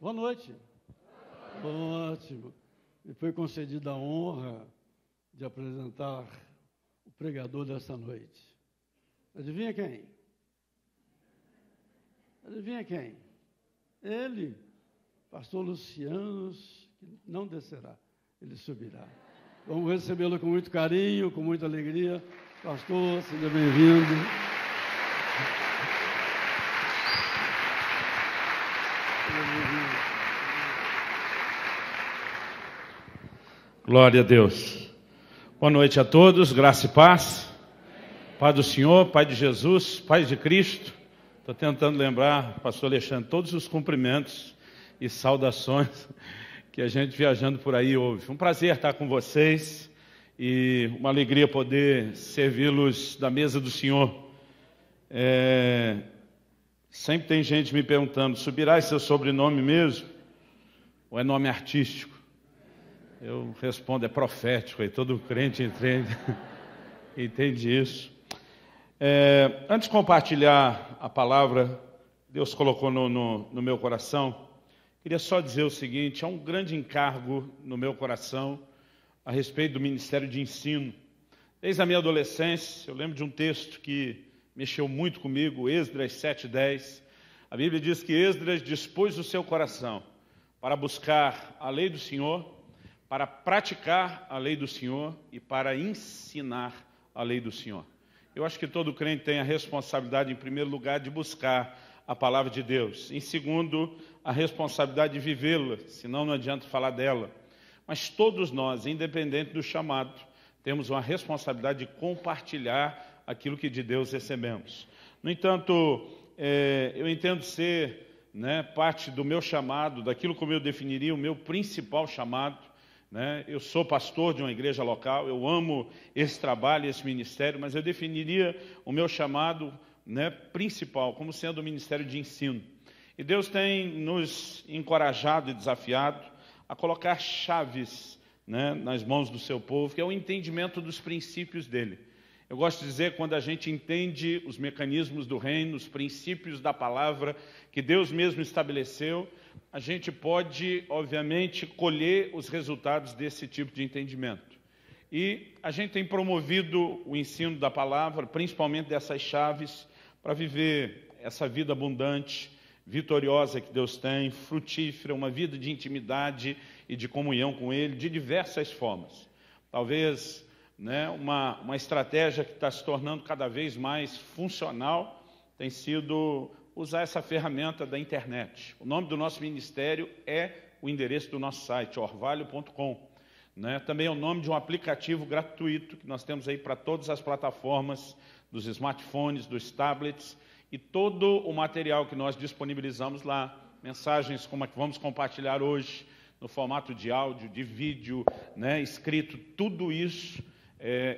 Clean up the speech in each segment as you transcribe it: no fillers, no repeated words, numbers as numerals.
Boa noite. Ótimo. Me foi concedida a honra de apresentar o pregador desta noite. Adivinha quem? Adivinha quem? Ele, pastor Luciano, que não descerá, ele subirá. Vamos recebê-lo com muito carinho, com muita alegria. Pastor, seja bem-vindo. Glória a Deus. Boa noite a todos, graça e paz. Pai do Senhor, Pai de Jesus, Pai de Cristo. Estou tentando lembrar, pastor Alexandre, todos os cumprimentos e saudações que a gente viajando por aí ouve. Um prazer estar com vocês e uma alegria poder servi-los da mesa do Senhor. Sempre tem gente me perguntando, subirá seu sobrenome mesmo? Ou é nome artístico? Eu respondo, é profético, e todo crente entende isso. Antes de compartilhar a palavra, Deus colocou no meu coração, queria só dizer o seguinte, há um grande encargo no meu coração a respeito do ministério de ensino. Desde a minha adolescência, eu lembro de um texto que mexeu muito comigo, Esdras 7:10. A Bíblia diz que Esdras dispôs o seu coração para buscar a lei do Senhor, para praticar a lei do Senhor e para ensinar a lei do Senhor. Eu acho que todo crente tem a responsabilidade, em primeiro lugar, de buscar a palavra de Deus. Em segundo, a responsabilidade de vivê-la, senão não adianta falar dela. Mas todos nós, independente do chamado, temos uma responsabilidade de compartilhar aquilo que de Deus recebemos. No entanto, eu entendo ser parte do meu chamado, daquilo como eu definiria o meu principal chamado. Eu sou pastor de uma igreja local, eu amo esse trabalho, esse ministério, mas eu definiria o meu chamado principal como sendo o ministério de ensino. E Deus tem nos encorajado e desafiado a colocar chaves nas mãos do seu povo, que é o entendimento dos princípios dele. Eu gosto de dizer, quando a gente entende os mecanismos do reino, os princípios da palavra que Deus mesmo estabeleceu, a gente pode, obviamente, colher os resultados desse tipo de entendimento. E a gente tem promovido o ensino da palavra, principalmente dessas chaves, para viver essa vida abundante, vitoriosa que Deus tem, frutífera, uma vida de intimidade e de comunhão com Ele, de diversas formas. Talvez uma estratégia que está se tornando cada vez mais funcional tem sido usar essa ferramenta da internet. O nome do nosso ministério é o endereço do nosso site, orvalho.com. Também é o nome de um aplicativo gratuito que nós temos aí para todas as plataformas dos smartphones, dos tablets e todo o material que nós disponibilizamos lá, mensagens como a que vamos compartilhar hoje, no formato de áudio, de vídeo, escrito, tudo isso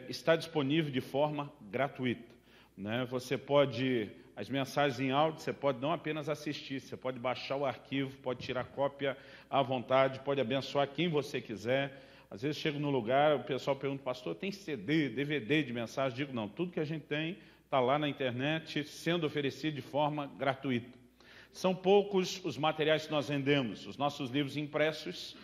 está disponível de forma gratuita. Você pode, as mensagens em áudio, você pode não apenas assistir, você pode baixar o arquivo, pode tirar cópia à vontade, pode abençoar quem você quiser. Às vezes chego no lugar, o pessoal pergunta, pastor, tem CD, DVD de mensagem? Digo, não, tudo que a gente tem está lá na internet, sendo oferecido de forma gratuita. São poucos os materiais que nós vendemos, os nossos livros impressos,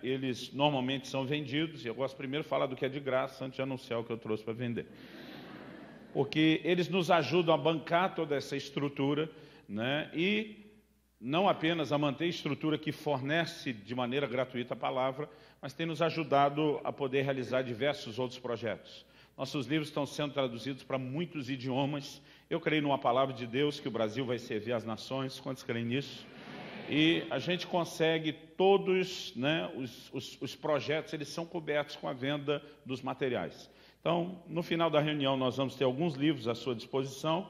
eles normalmente são vendidos, e eu gosto primeiro de falar do que é de graça, antes de anunciar o que eu trouxe para vender. Porque eles nos ajudam a bancar toda essa estrutura, e não apenas a manter a estrutura que fornece de maneira gratuita a palavra, mas tem nos ajudado a poder realizar diversos outros projetos. Nossos livros estão sendo traduzidos para muitos idiomas. Eu creio numa palavra de Deus que o Brasil vai servir às nações. Quantos creem nisso? E a gente consegue todos, os projetos, eles são cobertos com a venda dos materiais. Então, no final da reunião, nós vamos ter alguns livros à sua disposição.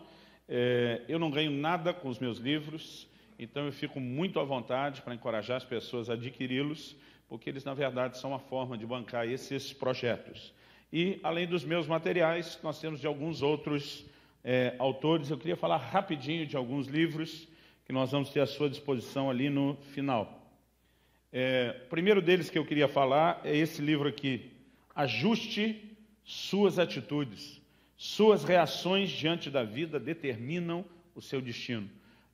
Eu não ganho nada com os meus livros, então eu fico muito à vontade para encorajar as pessoas a adquiri-los, porque eles, na verdade, são uma forma de bancar esses projetos. E, além dos meus materiais, nós temos de alguns outros autores. Eu queria falar rapidinho de alguns livros que nós vamos ter à sua disposição ali no final. O primeiro deles que eu queria falar é esse livro aqui, Ajuste Suas Atitudes. Suas reações diante da vida determinam o seu destino.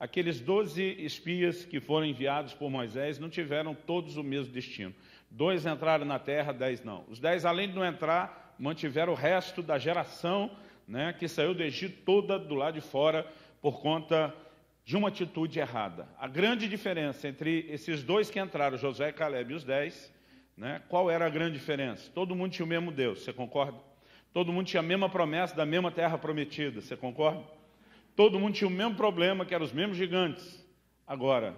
aqueles 12 espias que foram enviados por Moisés não tiveram todos o mesmo destino. 2 entraram na terra, 10 não. Os 10, além de não entrar, mantiveram o resto da geração, né, que saiu do Egito toda do lado de fora por conta de uma atitude errada. A grande diferença entre esses 2 que entraram, Josué e Calebe, e os 10, né, qual era a grande diferença? Todo mundo tinha o mesmo Deus, você concorda? Todo mundo tinha a mesma promessa da mesma terra prometida, você concorda? Todo mundo tinha o mesmo problema, que eram os mesmos gigantes. Agora,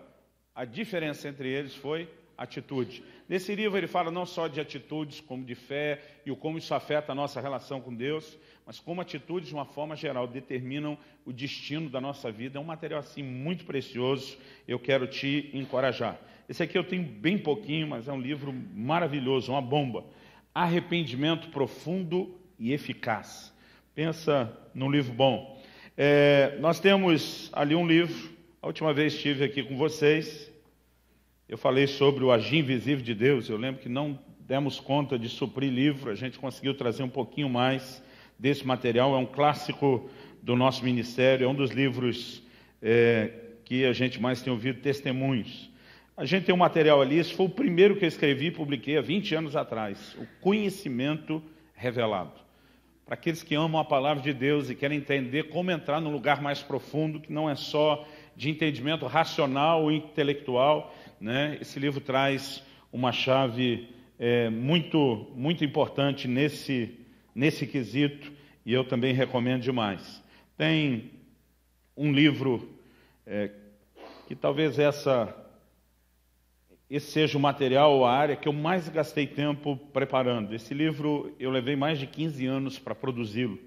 a diferença entre eles foi atitude. Nesse livro ele fala não só de atitudes, como de fé, e como isso afeta a nossa relação com Deus, mas como atitudes, de uma forma geral, determinam o destino da nossa vida. É um material, assim, muito precioso. Eu quero te encorajar. Esse aqui eu tenho bem pouquinho, mas é um livro maravilhoso, uma bomba. Arrependimento profundo e eficaz. Pensa num livro bom. Nós temos ali um livro. A última vez estive aqui com vocês, eu falei sobre o agir invisível de Deus. Eu lembro que não demos conta de suprir livro, a gente conseguiu trazer um pouquinho mais desse material. É um clássico do nosso ministério, é um dos livros que a gente mais tem ouvido testemunhos. A gente tem um material ali, esse foi o primeiro que eu escrevi e publiquei há 20 anos atrás, o Conhecimento Revelado. Para aqueles que amam a palavra de Deus e querem entender como entrar num lugar mais profundo, que não é só de entendimento racional ou intelectual, né? Esse livro traz uma chave muito, muito importante nesse quesito, e eu também recomendo demais. Tem um livro que talvez esse seja o material ou a área que eu mais gastei tempo preparando. Esse livro eu levei mais de 15 anos para produzi-lo.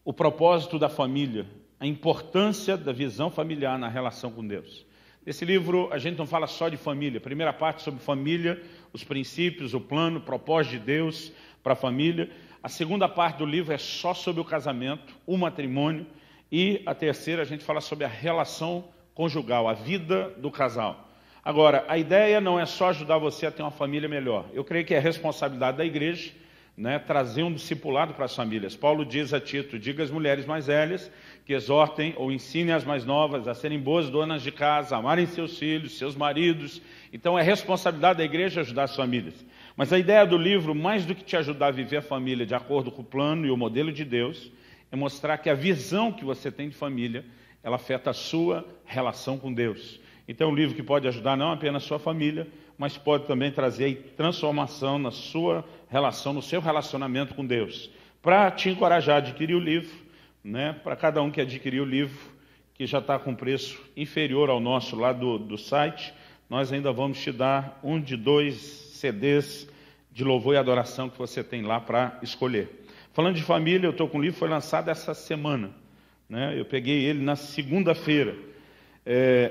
O propósito da família, a importância da visão familiar na relação com Deus. Nesse livro a gente não fala só de família. A primeira parte sobre família, os princípios, o plano, o propósito de Deus para a família. A segunda parte do livro é só sobre o casamento, o matrimônio. E a terceira a gente fala sobre a relação conjugal, a vida do casal. Agora, a ideia não é só ajudar você a ter uma família melhor. Eu creio que é responsabilidade da igreja, né, trazer um discipulado para as famílias. Paulo diz a Tito, diga às mulheres mais velhas que exortem ou ensinem as mais novas a serem boas donas de casa, amarem seus filhos, seus maridos. Então é responsabilidade da igreja ajudar as famílias. Mas a ideia do livro, mais do que te ajudar a viver a família de acordo com o plano e o modelo de Deus, é mostrar que a visão que você tem de família, ela afeta a sua relação com Deus. Então é um livro que pode ajudar não apenas a sua família, mas pode também trazer transformação na sua relação, no seu relacionamento com Deus. Para te encorajar a adquirir o livro, né, para cada um que adquirir o livro, que já está com preço inferior ao nosso lá do site, nós ainda vamos te dar um de 2 CDs de louvor e adoração que você tem lá para escolher. Falando de família, eu estou com o livro, foi lançado essa semana, né? Eu peguei ele na segunda-feira.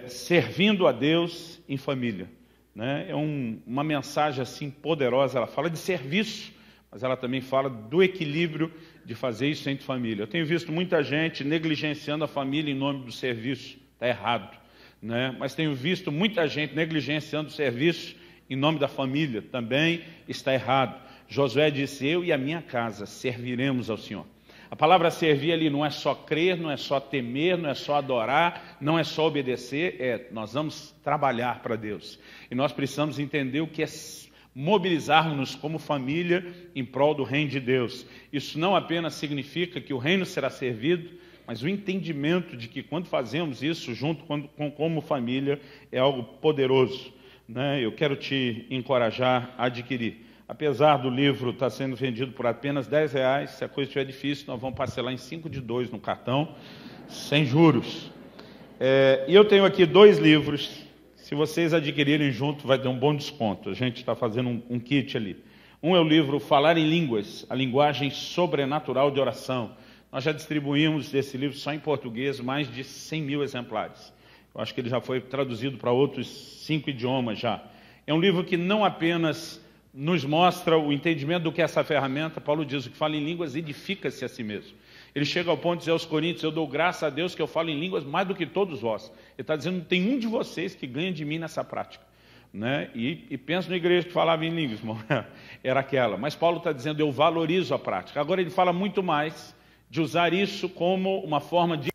Servindo a Deus em família, né? É uma mensagem assim poderosa. Ela fala de serviço, mas ela também fala do equilíbrio de fazer isso entre família. Eu tenho visto muita gente negligenciando a família em nome do serviço. Está errado, né? Mas tenho visto muita gente negligenciando o serviço em nome da família. Também está errado. Josué disse, eu e a minha casa serviremos ao Senhor. A palavra servir ali não é só crer, não é só temer, não é só adorar, não é só obedecer, nós vamos trabalhar para Deus. E nós precisamos entender o que é mobilizarmos-nos como família em prol do reino de Deus. Isso não apenas significa que o reino será servido, mas o entendimento de que quando fazemos isso junto como família é algo poderoso, né? Eu quero te encorajar a adquirir. Apesar do livro estar sendo vendido por apenas R$10, se a coisa estiver difícil, nós vamos parcelar em 5 de 2 no cartão, sem juros. E eu tenho aqui 2 livros, se vocês adquirirem junto, vai ter um bom desconto. A gente está fazendo um kit ali. Um é o livro Falar em Línguas, a linguagem sobrenatural de oração. Nós já distribuímos esse livro só em português, mais de 100 mil exemplares. Eu acho que ele já foi traduzido para outros 5 idiomas já. É um livro que não apenas nos mostra o entendimento do que é essa ferramenta. Paulo diz, o que fala em línguas edifica-se a si mesmo. Ele chega ao ponto de dizer aos Coríntios, eu dou graça a Deus que eu falo em línguas mais do que todos vós. Ele está dizendo, tem um de vocês que ganha de mim nessa prática, né? E pensa na igreja que falava em línguas, irmão. Era aquela. Mas Paulo está dizendo, eu valorizo a prática. Agora ele fala muito mais de usar isso como uma forma de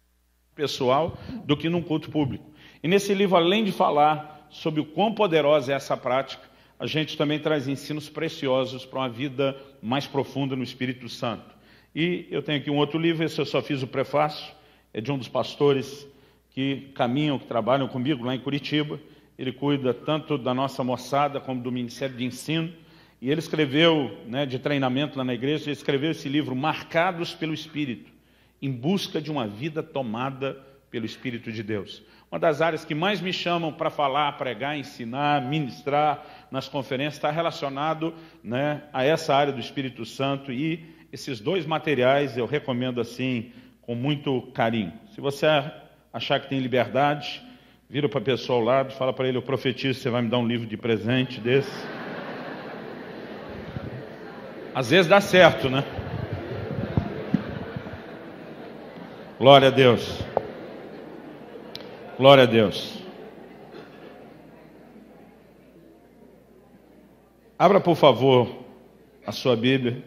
pessoal do que num culto público. E nesse livro, além de falar sobre o quão poderosa é essa prática, a gente também traz ensinos preciosos para uma vida mais profunda no Espírito Santo. E eu tenho aqui um outro livro, esse eu só fiz o prefácio, é de um dos pastores que caminham, que trabalham comigo lá em Curitiba. Ele cuida tanto da nossa moçada como do Ministério de Ensino. E ele escreveu, de treinamento lá na igreja, ele escreveu esse livro, Marcados pelo Espírito, em busca de uma vida tomada pelo Espírito de Deus. Uma das áreas que mais me chamam para falar, pregar, ensinar, ministrar nas conferências está relacionado a essa área do Espírito Santo, e esses dois materiais eu recomendo assim com muito carinho. Se você achar que tem liberdade, vira para a pessoa ao lado, fala para ele: eu profetizo, você vai me dar um livro de presente desse. Às vezes dá certo, né? Glória a Deus. Glória a Deus. Abra, por favor, a sua Bíblia.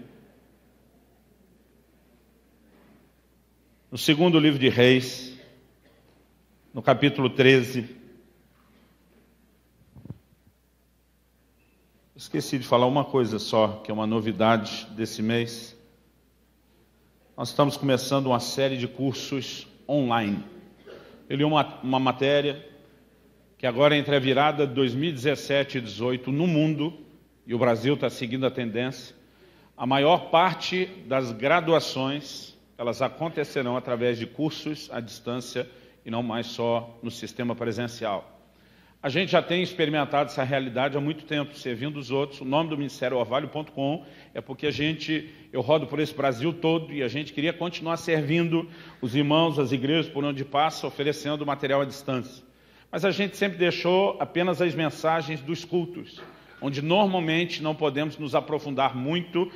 No segundo livro de Reis, no capítulo 13. Esqueci de falar uma coisa só, que é uma novidade desse mês. Nós estamos começando uma série de cursos online. Eu li uma matéria que agora, entre a virada de 2017 e 2018 no mundo, e o Brasil está seguindo a tendência, a maior parte das graduações, elas acontecerão através de cursos à distância e não mais só no sistema presencial. A gente já tem experimentado essa realidade há muito tempo, servindo os outros. O nome do Ministério Orvalho.com é porque eu rodo por esse Brasil todo e a gente queria continuar servindo os irmãos, as igrejas por onde passa, oferecendo material à distância. Mas a gente sempre deixou apenas as mensagens dos cultos, onde normalmente não podemos nos aprofundar muito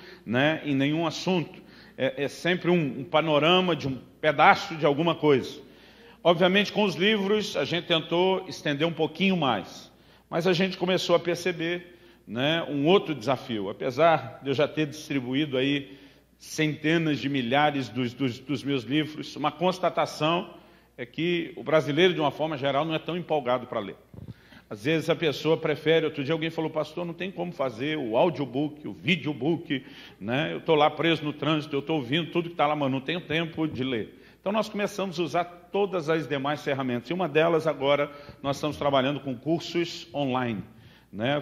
em nenhum assunto. É sempre um panorama de um pedaço de alguma coisa. Obviamente, com os livros, a gente tentou estender um pouquinho mais. Mas a gente começou a perceber um outro desafio. Apesar de eu já ter distribuído aí centenas de milhares dos meus livros, uma constatação é que o brasileiro, de uma forma geral, não é tão empolgado para ler. Às vezes a pessoa prefere... Outro dia alguém falou: pastor, não tem como fazer o audiobook, o videobook, eu estou lá preso no trânsito, eu estou ouvindo tudo que está lá, mas não tenho tempo de ler. Então nós começamos a usar todas as demais ferramentas. E uma delas agora, nós estamos trabalhando com cursos online.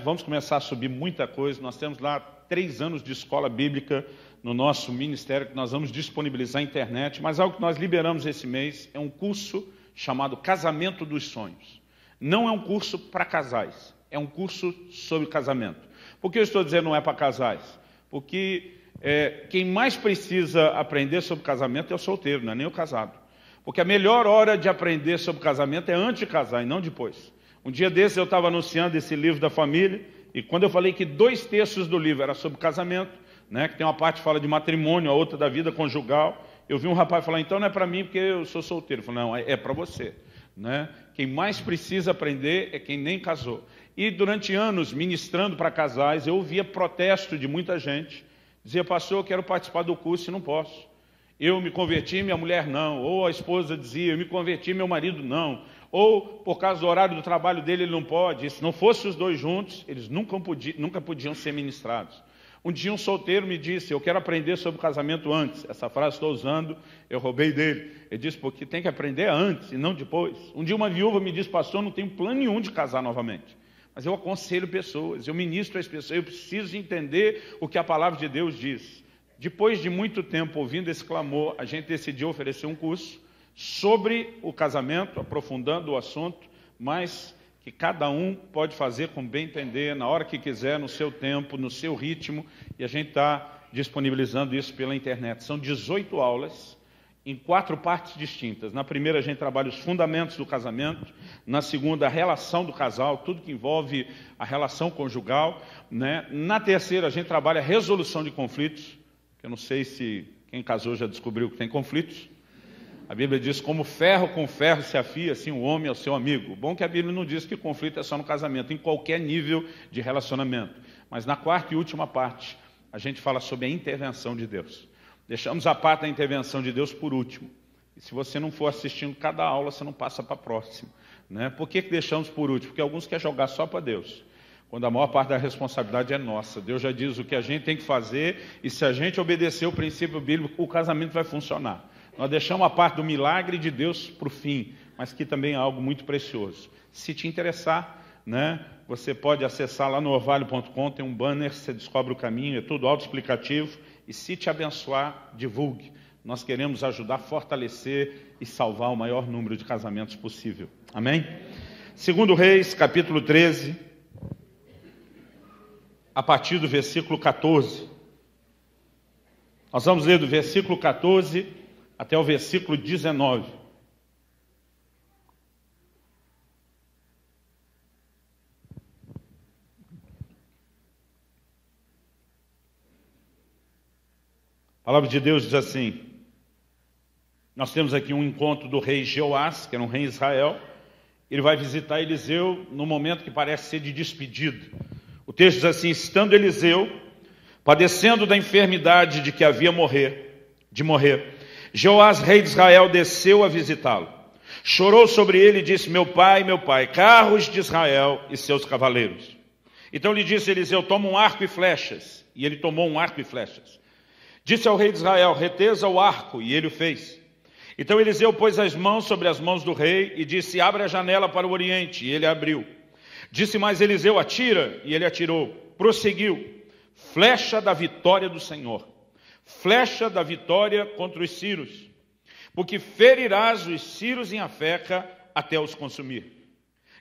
Vamos começar a subir muita coisa. Nós temos lá 3 anos de escola bíblica no nosso ministério, que nós vamos disponibilizar na internet. Mas algo que nós liberamos esse mês é um curso chamado Casamento dos Sonhos. Não é um curso para casais, é um curso sobre casamento. Por que eu estou dizendo não é para casais? Porque... quem mais precisa aprender sobre casamento é o solteiro, não é nem o casado. Porque a melhor hora de aprender sobre casamento é antes de casar e não depois. Um dia desses eu estava anunciando esse livro da família, e quando eu falei que 2/3 do livro era sobre casamento, que tem uma parte que fala de matrimônio, a outra da vida conjugal, eu vi um rapaz falar: então não é para mim porque eu sou solteiro. Eu falei: não, é para você. Quem mais precisa aprender é quem nem casou. E durante anos, ministrando para casais, eu ouvia protesto de muita gente. Dizia: pastor, eu quero participar do curso e não posso. Eu me converti, minha mulher não. Ou a esposa dizia: eu me converti, meu marido não. Ou, por causa do horário do trabalho dele, ele não pode. E se não fossem os dois juntos, eles nunca podiam ser ministrados. Um dia um solteiro me disse: eu quero aprender sobre casamento antes. Essa frase estou usando, eu roubei dele. Ele disse: porque tem que aprender antes e não depois. Um dia uma viúva me disse: pastor, não tenho plano nenhum de casar novamente. Mas eu aconselho pessoas, eu ministro as pessoas, eu preciso entender o que a palavra de Deus diz. Depois de muito tempo ouvindo esse clamor, a gente decidiu oferecer um curso sobre o casamento, aprofundando o assunto, mas que cada um pode fazer como bem entender, na hora que quiser, no seu tempo, no seu ritmo, e a gente está disponibilizando isso pela internet. São 18 aulas, em 4 partes distintas. Na primeira a gente trabalha os fundamentos do casamento, na segunda a relação do casal, tudo que envolve a relação conjugal, Na terceira a gente trabalha a resolução de conflitos, que eu não sei se quem casou já descobriu que tem conflitos. A Bíblia diz: como ferro com ferro se afia, assim o homem é o seu amigo. Bom que a Bíblia não diz que conflito é só no casamento, em qualquer nível de relacionamento. Mas na quarta e última parte, a gente fala sobre a intervenção de Deus. Deixamos a parte da intervenção de Deus por último. E se você não for assistindo cada aula, você não passa para a próxima. Né? Por que deixamos por último? Porque alguns querem jogar só para Deus, quando a maior parte da responsabilidade é nossa. Deus já diz o que a gente tem que fazer, e se a gente obedecer o princípio bíblico, o casamento vai funcionar. Nós deixamos a parte do milagre de Deus para o fim, mas que também é algo muito precioso. Se te interessar, né, você pode acessar lá no orvalho.com, tem um banner, você descobre o caminho, é tudo autoexplicativo, e se te abençoar, divulgue. Nós queremos ajudar a fortalecer e salvar o maior número de casamentos possível. Amém? 2 Reis, capítulo 13, a partir do versículo 14. Nós vamos ler do versículo 14 até o versículo 19. A palavra de Deus diz assim: nós temos aqui um encontro do rei Jeoás, que era um rei em Israel. Ele vai visitar Eliseu no momento que parece ser de despedida. O texto diz assim: estando Eliseu padecendo da enfermidade de que havia de morrer, Jeoás, rei de Israel, desceu a visitá-lo. Chorou sobre ele e disse: meu pai, carros de Israel e seus cavaleiros. Então lhe disse Eliseu: toma um arco e flechas. E ele tomou um arco e flechas. Disse ao rei de Israel: reteza o arco, e ele o fez. Então Eliseu pôs as mãos sobre as mãos do rei e disse: abre a janela para o oriente, e ele abriu. Disse mais Eliseu: atira, e ele atirou. Prosseguiu: flecha da vitória do Senhor, flecha da vitória contra os sírios, porque ferirás os sírios em Afeca até os consumir.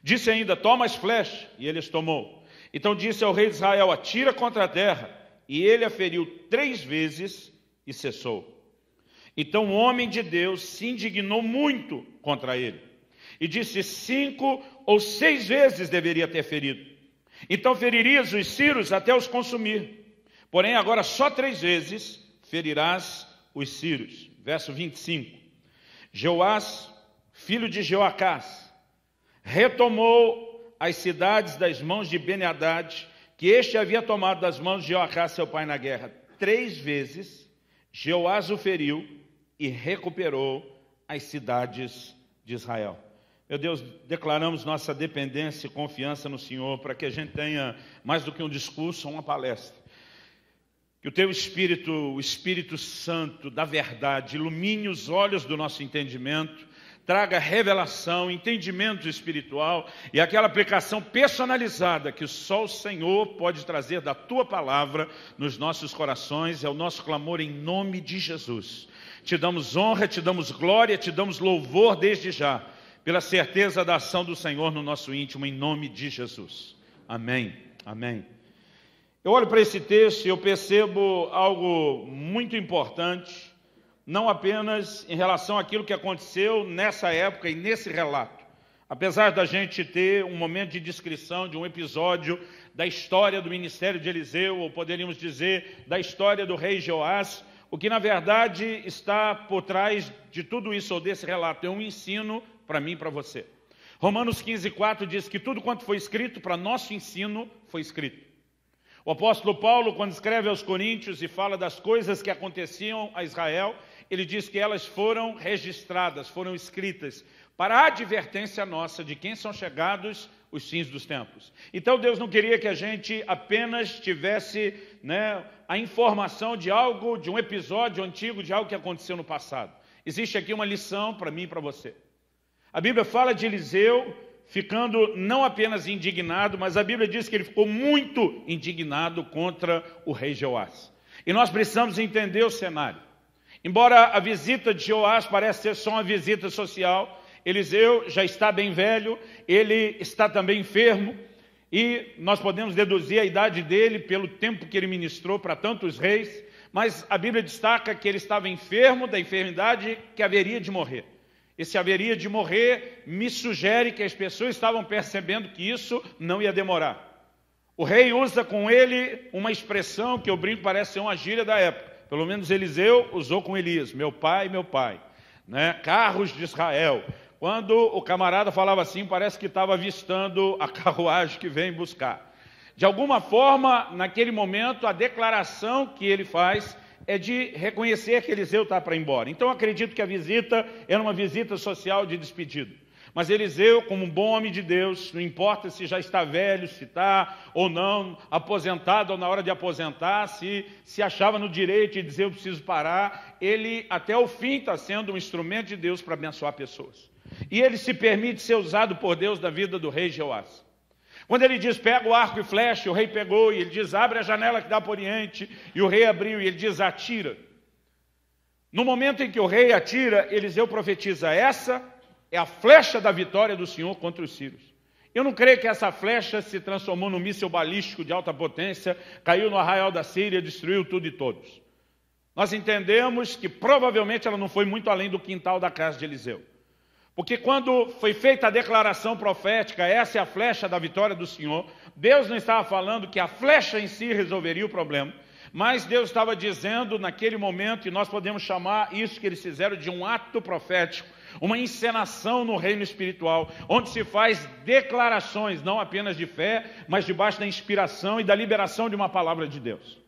Disse ainda: toma as flechas, e ele as tomou. Então disse ao rei de Israel: atira contra a terra, e ele a feriu 3 vezes e cessou. Então o homem de Deus se indignou muito contra ele, e disse: 5 ou 6 vezes deveria ter ferido. Então feririas os sírios até os consumir. Porém agora só 3 vezes ferirás os sírios. Verso 25. Jeoás, filho de Jeoacás, retomou as cidades das mãos de Ben-Hadad, que este havia tomado das mãos de Jeoacás, seu pai, na guerra. 3 vezes Jeoás o feriu e recuperou as cidades de Israel. Meu Deus, declaramos nossa dependência e confiança no Senhor, para que a gente tenha mais do que um discurso, uma palestra. Que o teu Espírito, o Espírito Santo da verdade, ilumine os olhos do nosso entendimento, traga revelação, entendimento espiritual e aquela aplicação personalizada que só o Senhor pode trazer da tua palavra nos nossos corações. É o nosso clamor em nome de Jesus. Te damos honra, te damos glória, te damos louvor desde já, pela certeza da ação do Senhor no nosso íntimo, em nome de Jesus. Amém. Amém. Eu olho para esse texto e eu percebo algo muito importante, não apenas em relação àquilo que aconteceu nessa época e nesse relato. Apesar da gente ter um momento de descrição de um episódio da história do ministério de Eliseu, ou poderíamos dizer, da história do rei Jeoás, o que na verdade está por trás de tudo isso, ou desse relato, é um ensino para mim e para você. Romanos 15:4 diz que tudo quanto foi escrito para nosso ensino foi escrito. O apóstolo Paulo, quando escreve aos Coríntios e fala das coisas que aconteciam a Israel, ele diz que elas foram registradas, foram escritas, para a advertência nossa de quem são chegados os fins dos tempos. Então Deus não queria que a gente apenas tivesse a informação de algo, de um episódio antigo, de algo que aconteceu no passado. Existe aqui uma lição para mim e para você. A Bíblia fala de Eliseu ficando não apenas indignado, mas a Bíblia diz que ele ficou muito indignado contra o rei Jeoás. E nós precisamos entender o cenário. Embora a visita de Jeoás pareça ser só uma visita social, Eliseu já está bem velho, ele está também enfermo, e nós podemos deduzir a idade dele pelo tempo que ele ministrou para tantos reis, mas a Bíblia destaca que ele estava enfermo da enfermidade que haveria de morrer. Esse haveria de morrer me sugere que as pessoas estavam percebendo que isso não ia demorar. O rei usa com ele uma expressão que eu brinco, parece ser uma gíria da época. Pelo menos Eliseu usou com Elias: meu pai, carros de Israel. Quando o camarada falava assim, parece que estava avistando a carruagem que vem buscar. De alguma forma, naquele momento, a declaração que ele faz é de reconhecer que Eliseu está para ir embora. Então, acredito que a visita era uma visita social de despedida. Mas Eliseu, como um bom homem de Deus, não importa se já está velho, se está ou não, aposentado ou na hora de aposentar, se achava no direito de dizer eu preciso parar, ele até o fim está sendo um instrumento de Deus para abençoar pessoas. E ele se permite ser usado por Deus na vida do rei Jeoás. Quando ele diz, pega o arco e flecha, o rei pegou, e ele diz, abre a janela que dá para o oriente, e o rei abriu, e ele diz, atira. No momento em que o rei atira, Eliseu profetiza, essa é a flecha da vitória do Senhor contra os sírios. Eu não creio que essa flecha se transformou num míssil balístico de alta potência, caiu no arraial da Síria, destruiu tudo e todos. Nós entendemos que provavelmente ela não foi muito além do quintal da casa de Eliseu. Porque quando foi feita a declaração profética, essa é a flecha da vitória do Senhor, Deus não estava falando que a flecha em si resolveria o problema, mas Deus estava dizendo naquele momento, e nós podemos chamar isso que eles fizeram de um ato profético, uma encenação no reino espiritual, onde se faz declarações, não apenas de fé, mas debaixo da inspiração e da liberação de uma palavra de Deus.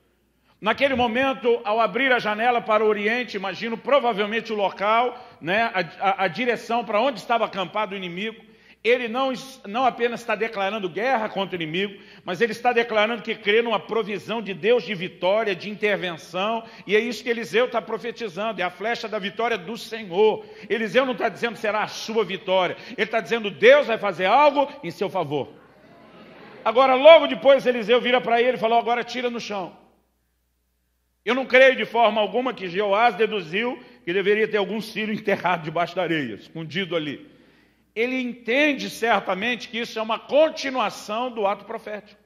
Naquele momento, ao abrir a janela para o oriente, imagino provavelmente o local, né, a direção para onde estava acampado o inimigo, ele não apenas está declarando guerra contra o inimigo, mas ele está declarando que crê numa provisão de Deus de vitória, de intervenção, e é isso que Eliseu está profetizando, é a flecha da vitória do Senhor. Eliseu não está dizendo será a sua vitória, ele está dizendo Deus vai fazer algo em seu favor. Agora, logo depois, Eliseu vira para ele e falou, agora tira no chão. Eu não creio de forma alguma que Jeoás deduziu que deveria ter algum sírio enterrado debaixo da areia, escondido ali. Ele entende certamente que isso é uma continuação do ato profético.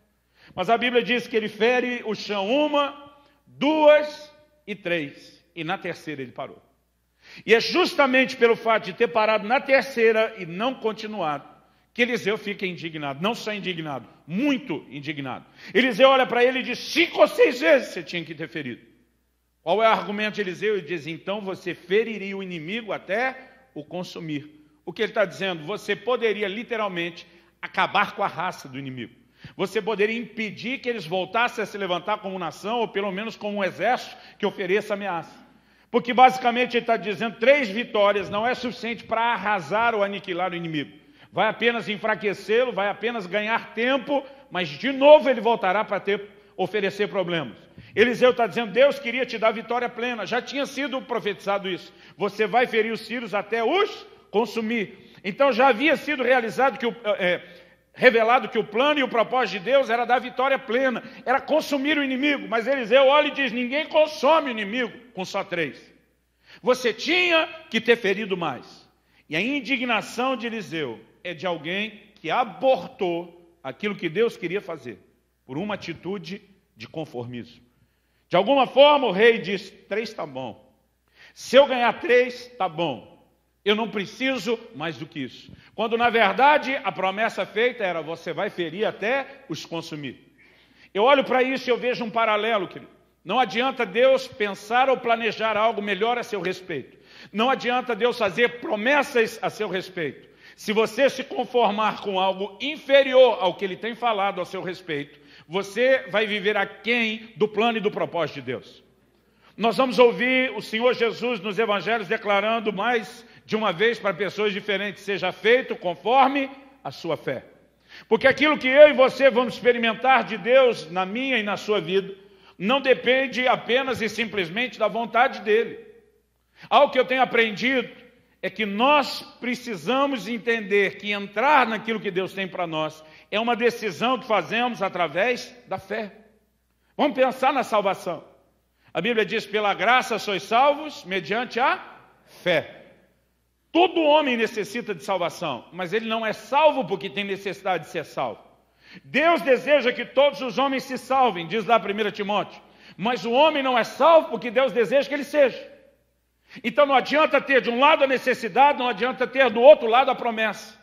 Mas a Bíblia diz que ele fere o chão 1, 2 e 3. E na terceira ele parou. E é justamente pelo fato de ter parado na terceira e não continuado, que Eliseu fica indignado. Não só indignado, muito indignado. Eliseu olha para ele e diz, 5 ou 6 vezes você tinha que ter ferido. Qual é o argumento de Eliseu? Ele diz, então você feriria o inimigo até o consumir. O que ele está dizendo? Você poderia literalmente acabar com a raça do inimigo. Você poderia impedir que eles voltassem a se levantar como nação, ou pelo menos como um exército que ofereça ameaça. Porque basicamente ele está dizendo 3 vitórias não é suficiente para arrasar ou aniquilar o inimigo. Vai apenas enfraquecê-lo, vai apenas ganhar tempo, mas de novo ele voltará para oferecer problemas. Eliseu está dizendo, Deus queria te dar vitória plena, já tinha sido profetizado isso. Você vai ferir os sírios até os consumir. Então já havia sido revelado que o plano e o propósito de Deus era dar vitória plena, era consumir o inimigo. Mas Eliseu olha e diz, ninguém consome o inimigo com só 3. Você tinha que ter ferido mais. E a indignação de Eliseu é de alguém que abortou aquilo que Deus queria fazer, por uma atitude de conformismo. De alguma forma o rei diz, 3 está bom. Se eu ganhar 3, está bom. Eu não preciso mais do que isso. Quando, na verdade, a promessa feita era, você vai ferir até os consumir. Eu olho para isso e eu vejo um paralelo, querido. Não adianta Deus pensar ou planejar algo melhor a seu respeito. Não adianta Deus fazer promessas a seu respeito. Se você se conformar com algo inferior ao que Ele tem falado a seu respeito, você vai viver aquém do plano e do propósito de Deus. Nós vamos ouvir o Senhor Jesus nos evangelhos declarando mais de uma vez para pessoas diferentes, seja feito conforme a sua fé. Porque aquilo que eu e você vamos experimentar de Deus na minha e na sua vida, não depende apenas e simplesmente da vontade dEle. Algo que eu tenho aprendido é que nós precisamos entender que entrar naquilo que Deus tem para nós é uma decisão que fazemos através da fé. Vamos pensar na salvação. A Bíblia diz, pela graça sois salvos mediante a fé. Todo homem necessita de salvação, mas ele não é salvo porque tem necessidade de ser salvo. Deus deseja que todos os homens se salvem, diz lá 1 Timóteo. Mas o homem não é salvo porque Deus deseja que ele seja. Então não adianta ter de um lado a necessidade, não adianta ter do outro lado a promessa.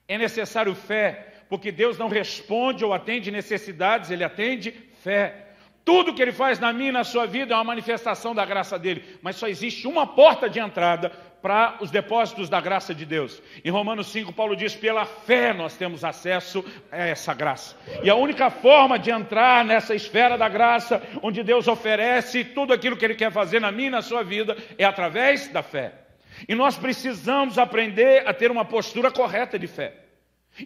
É necessário fé, porque Deus não responde ou atende necessidades, Ele atende fé. Tudo que Ele faz na minha e na sua vida é uma manifestação da graça dEle. Mas só existe uma porta de entrada para os depósitos da graça de Deus. Em Romanos 5, Paulo diz, pela fé nós temos acesso a essa graça. E a única forma de entrar nessa esfera da graça, onde Deus oferece tudo aquilo que Ele quer fazer na minha e na sua vida, é através da fé. E nós precisamos aprender a ter uma postura correta de fé.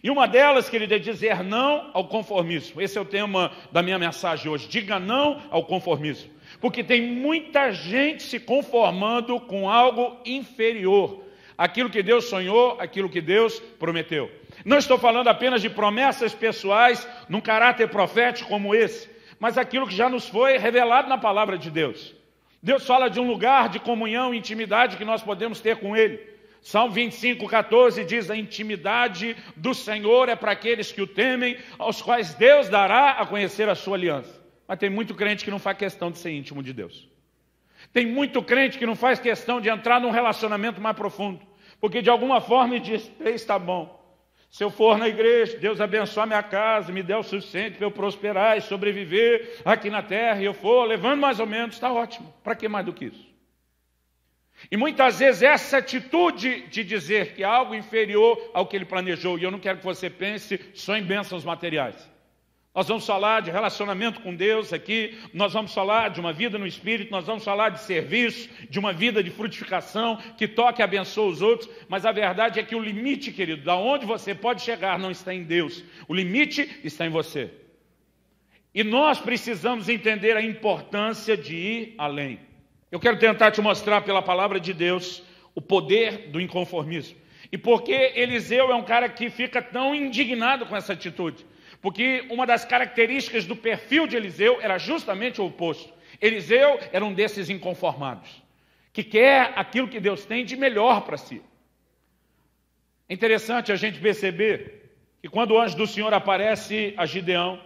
E uma delas, querido, é dizer não ao conformismo. Esse é o tema da minha mensagem hoje. Diga não ao conformismo. Porque tem muita gente se conformando com algo inferior. Aquilo que Deus sonhou, aquilo que Deus prometeu. Não estou falando apenas de promessas pessoais num caráter profético como esse, mas aquilo que já nos foi revelado na palavra de Deus. Deus fala de um lugar de comunhão e intimidade que nós podemos ter com Ele. Salmo 25:14 diz: a intimidade do Senhor é para aqueles que o temem, aos quais Deus dará a conhecer a sua aliança. Mas tem muito crente que não faz questão de ser íntimo de Deus. Tem muito crente que não faz questão de entrar num relacionamento mais profundo, porque de alguma forma ele diz: está bom. Se eu for na igreja, Deus abençoe a minha casa, me dê o suficiente para eu prosperar e sobreviver aqui na terra, e eu for levando mais ou menos, está ótimo. Para que mais do que isso? E muitas vezes essa atitude de dizer que é algo inferior ao que ele planejou, e eu não quero que você pense só em bênçãos materiais. Nós vamos falar de relacionamento com Deus aqui, nós vamos falar de uma vida no Espírito, nós vamos falar de serviço, de uma vida de frutificação, que toque e abençoe os outros, mas a verdade é que o limite, querido, da onde você pode chegar não está em Deus, o limite está em você. E nós precisamos entender a importância de ir além. Eu quero tentar te mostrar pela palavra de Deus o poder do inconformismo. E por que Eliseu é um cara que fica tão indignado com essa atitude? Porque uma das características do perfil de Eliseu era justamente o oposto. Eliseu era um desses inconformados, que quer aquilo que Deus tem de melhor para si. É interessante a gente perceber que quando o anjo do Senhor aparece a Gideão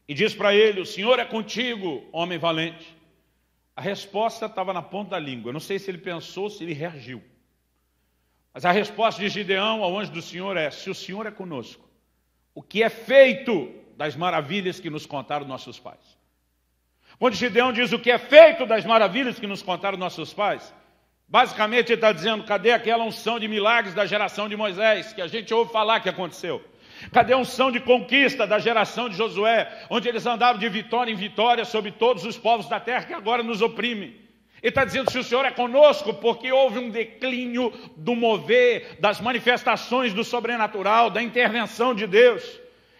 e diz para ele: o Senhor é contigo, homem valente. A resposta estava na ponta da língua. Eu não sei se ele pensou, se ele reagiu. Mas a resposta de Gideão ao anjo do Senhor é: se o Senhor é conosco, o que é feito das maravilhas que nos contaram nossos pais? Quando Gideão diz o que é feito das maravilhas que nos contaram nossos pais, basicamente ele está dizendo: cadê aquela unção de milagres da geração de Moisés, que a gente ouve falar que aconteceu? Cadê a unção de conquista da geração de Josué, onde eles andavam de vitória em vitória sobre todos os povos da terra que agora nos oprimem? Ele está dizendo: se o Senhor é conosco, porque houve um declínio do mover, das manifestações do sobrenatural, da intervenção de Deus.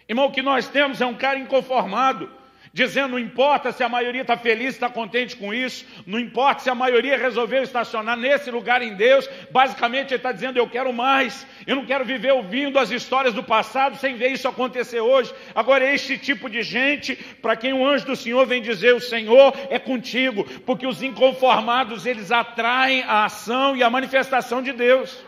Irmão, o que nós temos é um cara inconformado, dizendo: não importa se a maioria está feliz, está contente com isso, não importa se a maioria resolveu estacionar nesse lugar em Deus. Basicamente ele está dizendo: eu quero mais, eu não quero viver ouvindo as histórias do passado sem ver isso acontecer hoje. Agora, este tipo de gente, para quem o anjo do Senhor vem dizer: o Senhor é contigo, porque os inconformados, eles atraem a ação e a manifestação de Deus.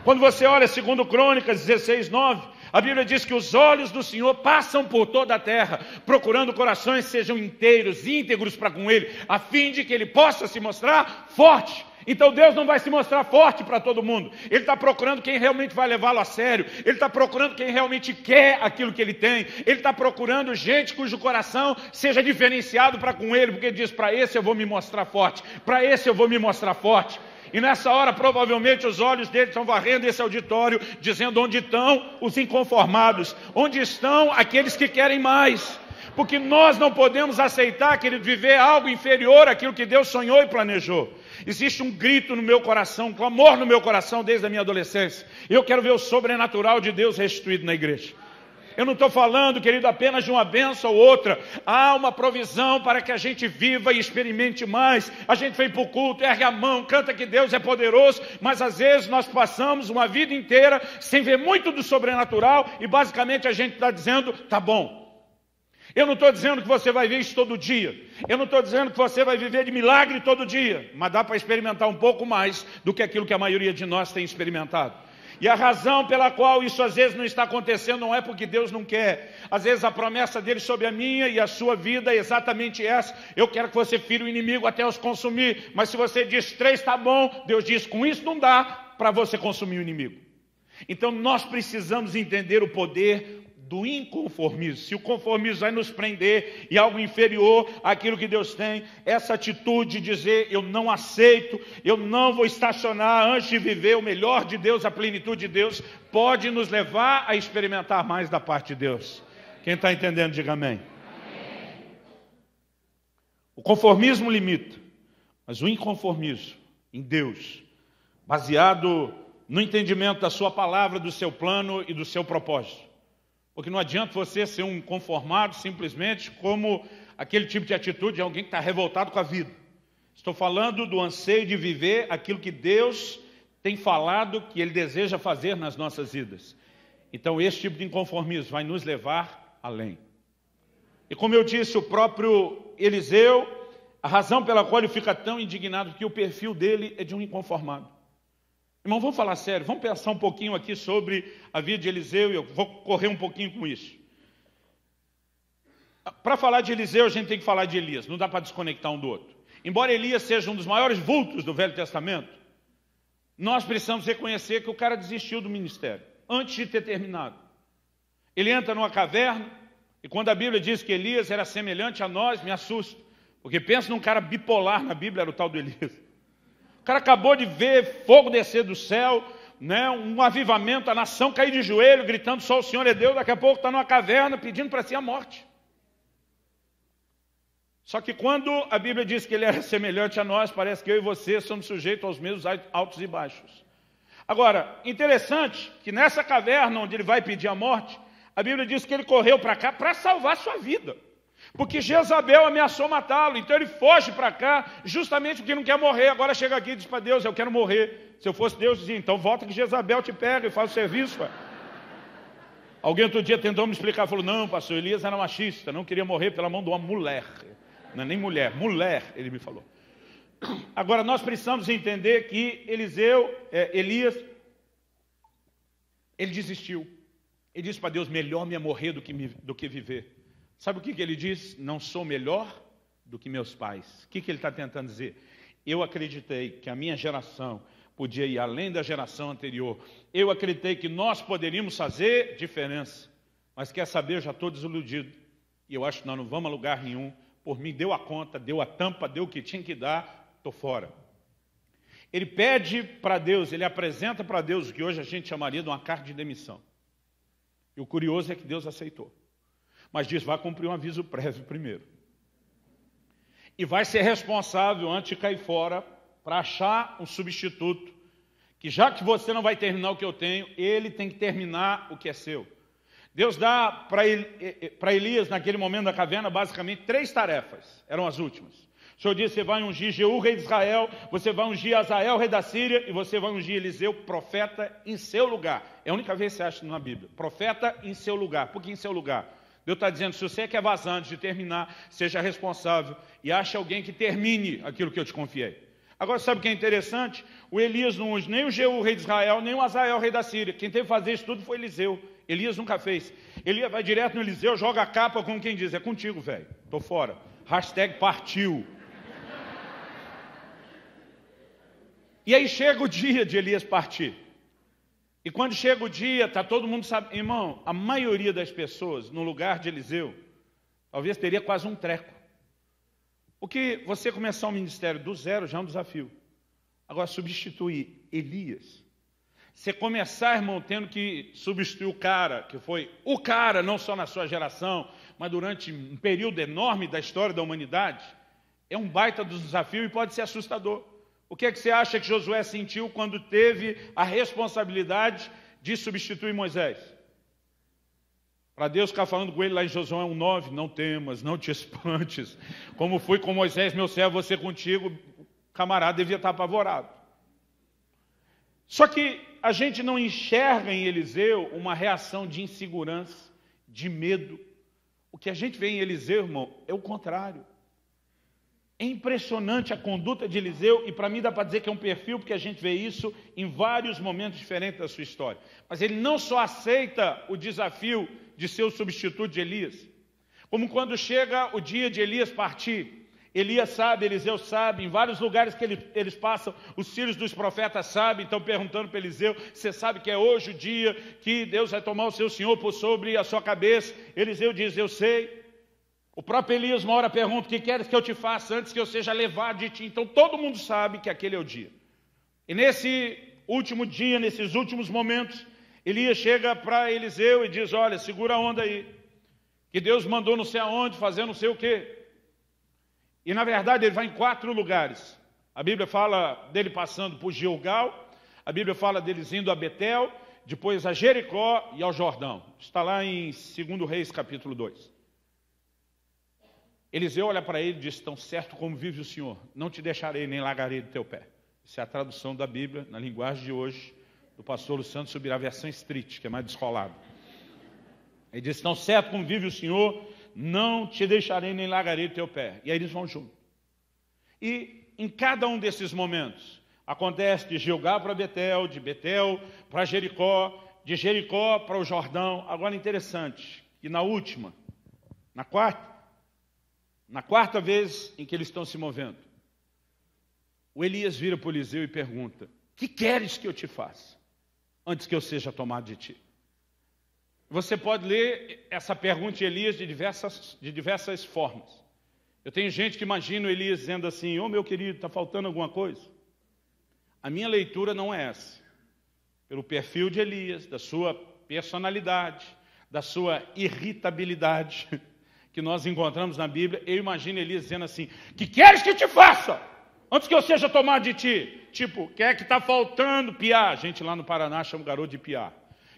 Quando você olha 2 Crônicas 16:9, a Bíblia diz que os olhos do Senhor passam por toda a terra, procurando corações que sejam inteiros, íntegros para com Ele, a fim de que Ele possa se mostrar forte. Então Deus não vai se mostrar forte para todo mundo. Ele está procurando quem realmente vai levá-lo a sério. Ele está procurando quem realmente quer aquilo que Ele tem. Ele está procurando gente cujo coração seja diferenciado para com Ele, porque Ele diz: para esse eu vou me mostrar forte, para esse eu vou me mostrar forte. E nessa hora, provavelmente, os olhos dele estão varrendo esse auditório, dizendo: onde estão os inconformados? Onde estão aqueles que querem mais? Porque nós não podemos aceitar, querido, viver algo inferior àquilo que Deus sonhou e planejou. Existe um grito no meu coração, um clamor no meu coração desde a minha adolescência. Eu quero ver o sobrenatural de Deus restituído na igreja. Eu não estou falando, querido, apenas de uma bênção ou outra. Há uma provisão para que a gente viva e experimente mais. A gente vem para o culto, ergue a mão, canta que Deus é poderoso, mas às vezes nós passamos uma vida inteira sem ver muito do sobrenatural e basicamente a gente está dizendo: tá bom. Eu não estou dizendo que você vai ver isso todo dia. Eu não estou dizendo que você vai viver de milagre todo dia. Mas dá para experimentar um pouco mais do que aquilo que a maioria de nós tem experimentado. E a razão pela qual isso às vezes não está acontecendo não é porque Deus não quer. Às vezes a promessa dele sobre a minha e a sua vida é exatamente essa: eu quero que você fira o inimigo até os consumir. Mas se você diz 3 está bom, Deus diz: com isso não dá para você consumir o inimigo. Então nós precisamos entender o poder do inconformismo. Se o conformismo vai nos prender em algo inferior àquilo que Deus tem, essa atitude de dizer: eu não aceito, eu não vou estacionar antes de viver o melhor de Deus, a plenitude de Deus, pode nos levar a experimentar mais da parte de Deus. Quem está entendendo, diga amém. O conformismo limita, mas o inconformismo em Deus baseado no entendimento da sua palavra, do seu plano e do seu propósito. Porque não adianta você ser um conformado simplesmente como aquele tipo de atitude de alguém que está revoltado com a vida. Estou falando do anseio de viver aquilo que Deus tem falado que Ele deseja fazer nas nossas vidas. Então esse tipo de inconformismo vai nos levar além. E como eu disse, o próprio Eliseu, a razão pela qual ele fica tão indignado é que o perfil dele é de um inconformado. Irmão, vamos falar sério, vamos pensar um pouquinho aqui sobre a vida de Eliseu e eu vou correr um pouquinho com isso. Para falar de Eliseu, a gente tem que falar de Elias, não dá para desconectar um do outro. Embora Elias seja um dos maiores vultos do Velho Testamento, nós precisamos reconhecer que o cara desistiu do ministério, antes de ter terminado. Ele entra numa caverna, e quando a Bíblia diz que Elias era semelhante a nós, me assusta. Porque pensa num cara bipolar na Bíblia, era o tal do Elias. O cara acabou de ver fogo descer do céu, né, um avivamento, a nação cair de joelho, gritando só o Senhor é Deus, daqui a pouco está numa caverna pedindo para si a morte. Só que quando a Bíblia diz que ele era semelhante a nós, parece que eu e você somos sujeitos aos mesmos altos e baixos. Agora, interessante que nessa caverna onde ele vai pedir a morte, a Bíblia diz que ele correu para cá para salvar sua vida. Porque Jezabel ameaçou matá-lo, então ele foge para cá justamente porque não quer morrer. Agora chega aqui e diz para Deus, eu quero morrer. Se eu fosse Deus, dizia, então volta que Jezabel te pega e faz o serviço. Pai. Alguém outro dia tentou me explicar, falou, não, pastor, Elias era machista, não queria morrer pela mão de uma mulher. Não é nem mulher, mulher, ele me falou. Agora nós precisamos entender que Elias, ele desistiu. Ele disse para Deus, melhor me é morrer do que viver. Sabe o que ele diz? Não sou melhor do que meus pais. O que ele está tentando dizer? Eu acreditei que a minha geração podia ir além da geração anterior. Eu acreditei que nós poderíamos fazer diferença. Mas quer saber, eu já estou desiludido. E eu acho que nós não vamos a lugar nenhum. Por mim, deu a conta, deu a tampa, deu o que tinha que dar, estou fora. Ele pede para Deus, ele apresenta para Deus o que hoje a gente chamaria de uma carta de demissão. E o curioso é que Deus aceitou. Mas diz, vai cumprir um aviso prévio primeiro. E vai ser responsável, antes de cair fora, para achar um substituto, que já que você não vai terminar o que eu tenho, ele tem que terminar o que é seu. Deus dá para Elias, naquele momento da caverna, basicamente 3 tarefas, eram as últimas. O Senhor disse, você vai ungir Jeú, rei de Israel, você vai ungir Azael, rei da Síria, e você vai ungir Eliseu, profeta, em seu lugar. É a única vez que você acha na Bíblia. Profeta em seu lugar. Por que em seu lugar? Deus está dizendo, se você quer vazar antes de terminar, seja responsável e ache alguém que termine aquilo que eu te confiei. Agora, sabe o que é interessante? O Elias não unge nem o Jeú, rei de Israel, nem o Azael, rei da Síria. Quem teve que fazer isso tudo foi Eliseu. Elias nunca fez. Elias vai direto no Eliseu, joga a capa como quem diz, é contigo, velho. Estou fora. # partiu. E aí chega o dia de Elias partir. E quando chega o dia, está todo mundo sabe, irmão, a maioria das pessoas no lugar de Eliseu, talvez teria quase um treco. Porque você começar um ministério do zero já é um desafio. Agora, substituir Elias, você começar, irmão, tendo que substituir o cara, que foi o cara, não só na sua geração, mas durante um período enorme da história da humanidade, é um baita dos desafios e pode ser assustador. O que é que você acha que Josué sentiu quando teve a responsabilidade de substituir Moisés? Para Deus ficar falando com ele lá em Josué 1:9, não temas, não te espantes. Como fui com Moisés, meu servo, você contigo, o camarada devia estar apavorado. Só que a gente não enxerga em Eliseu uma reação de insegurança, de medo. O que a gente vê em Eliseu, irmão, é o contrário. É impressionante a conduta de Eliseu, e para mim dá para dizer que é um perfil, porque a gente vê isso em vários momentos diferentes da sua história. Mas ele não só aceita o desafio de ser o substituto de Elias, como quando chega o dia de Elias partir, Elias sabe, Eliseu sabe, em vários lugares que eles passam, os filhos dos profetas sabem, estão perguntando para Eliseu, você sabe que é hoje o dia que Deus vai tomar o seu senhor por sobre a sua cabeça? Eliseu diz, eu sei. O próprio Elias uma hora pergunta, o que queres que eu te faça antes que eu seja levado de ti? Então todo mundo sabe que aquele é o dia. E nesse último dia, nesses últimos momentos, Elias chega para Eliseu e diz, olha, segura a onda aí, que Deus mandou não sei aonde, fazer não sei o quê. E na verdade ele vai em 4 lugares. A Bíblia fala dele passando por Gilgal, A Bíblia fala deles indo a Betel, depois a Jericó e ao Jordão. Está lá em 2 Reis, capítulo 2. Eliseu olha para ele e diz: tão certo como vive o Senhor, não te deixarei nem largarei do teu pé. Essa é a tradução da Bíblia, na linguagem de hoje, do pastor Luciano Subirá, a versão street, que é mais descolada. Ele diz: tão certo como vive o Senhor, não te deixarei nem largarei do teu pé. E aí eles vão juntos. E em cada um desses momentos, acontece de Gilgal para Betel, de Betel para Jericó, de Jericó para o Jordão. Agora interessante, que na última, na quarta vez em que eles estão se movendo, o Elias vira para o Eliseu e pergunta: que queres que eu te faça, antes que eu seja tomado de ti? Você pode ler essa pergunta de Elias de diversas formas. Eu tenho gente que imagina o Elias dizendo assim: ô meu querido, está faltando alguma coisa? A minha leitura não é essa. Pelo perfil de Elias, da sua personalidade, da sua irritabilidade, que nós encontramos na Bíblia, eu imagino Elias dizendo assim: que queres que te faça, antes que eu seja tomado de ti? Tipo, quer que está faltando piá? A gente lá no Paraná chama o garoto de piá.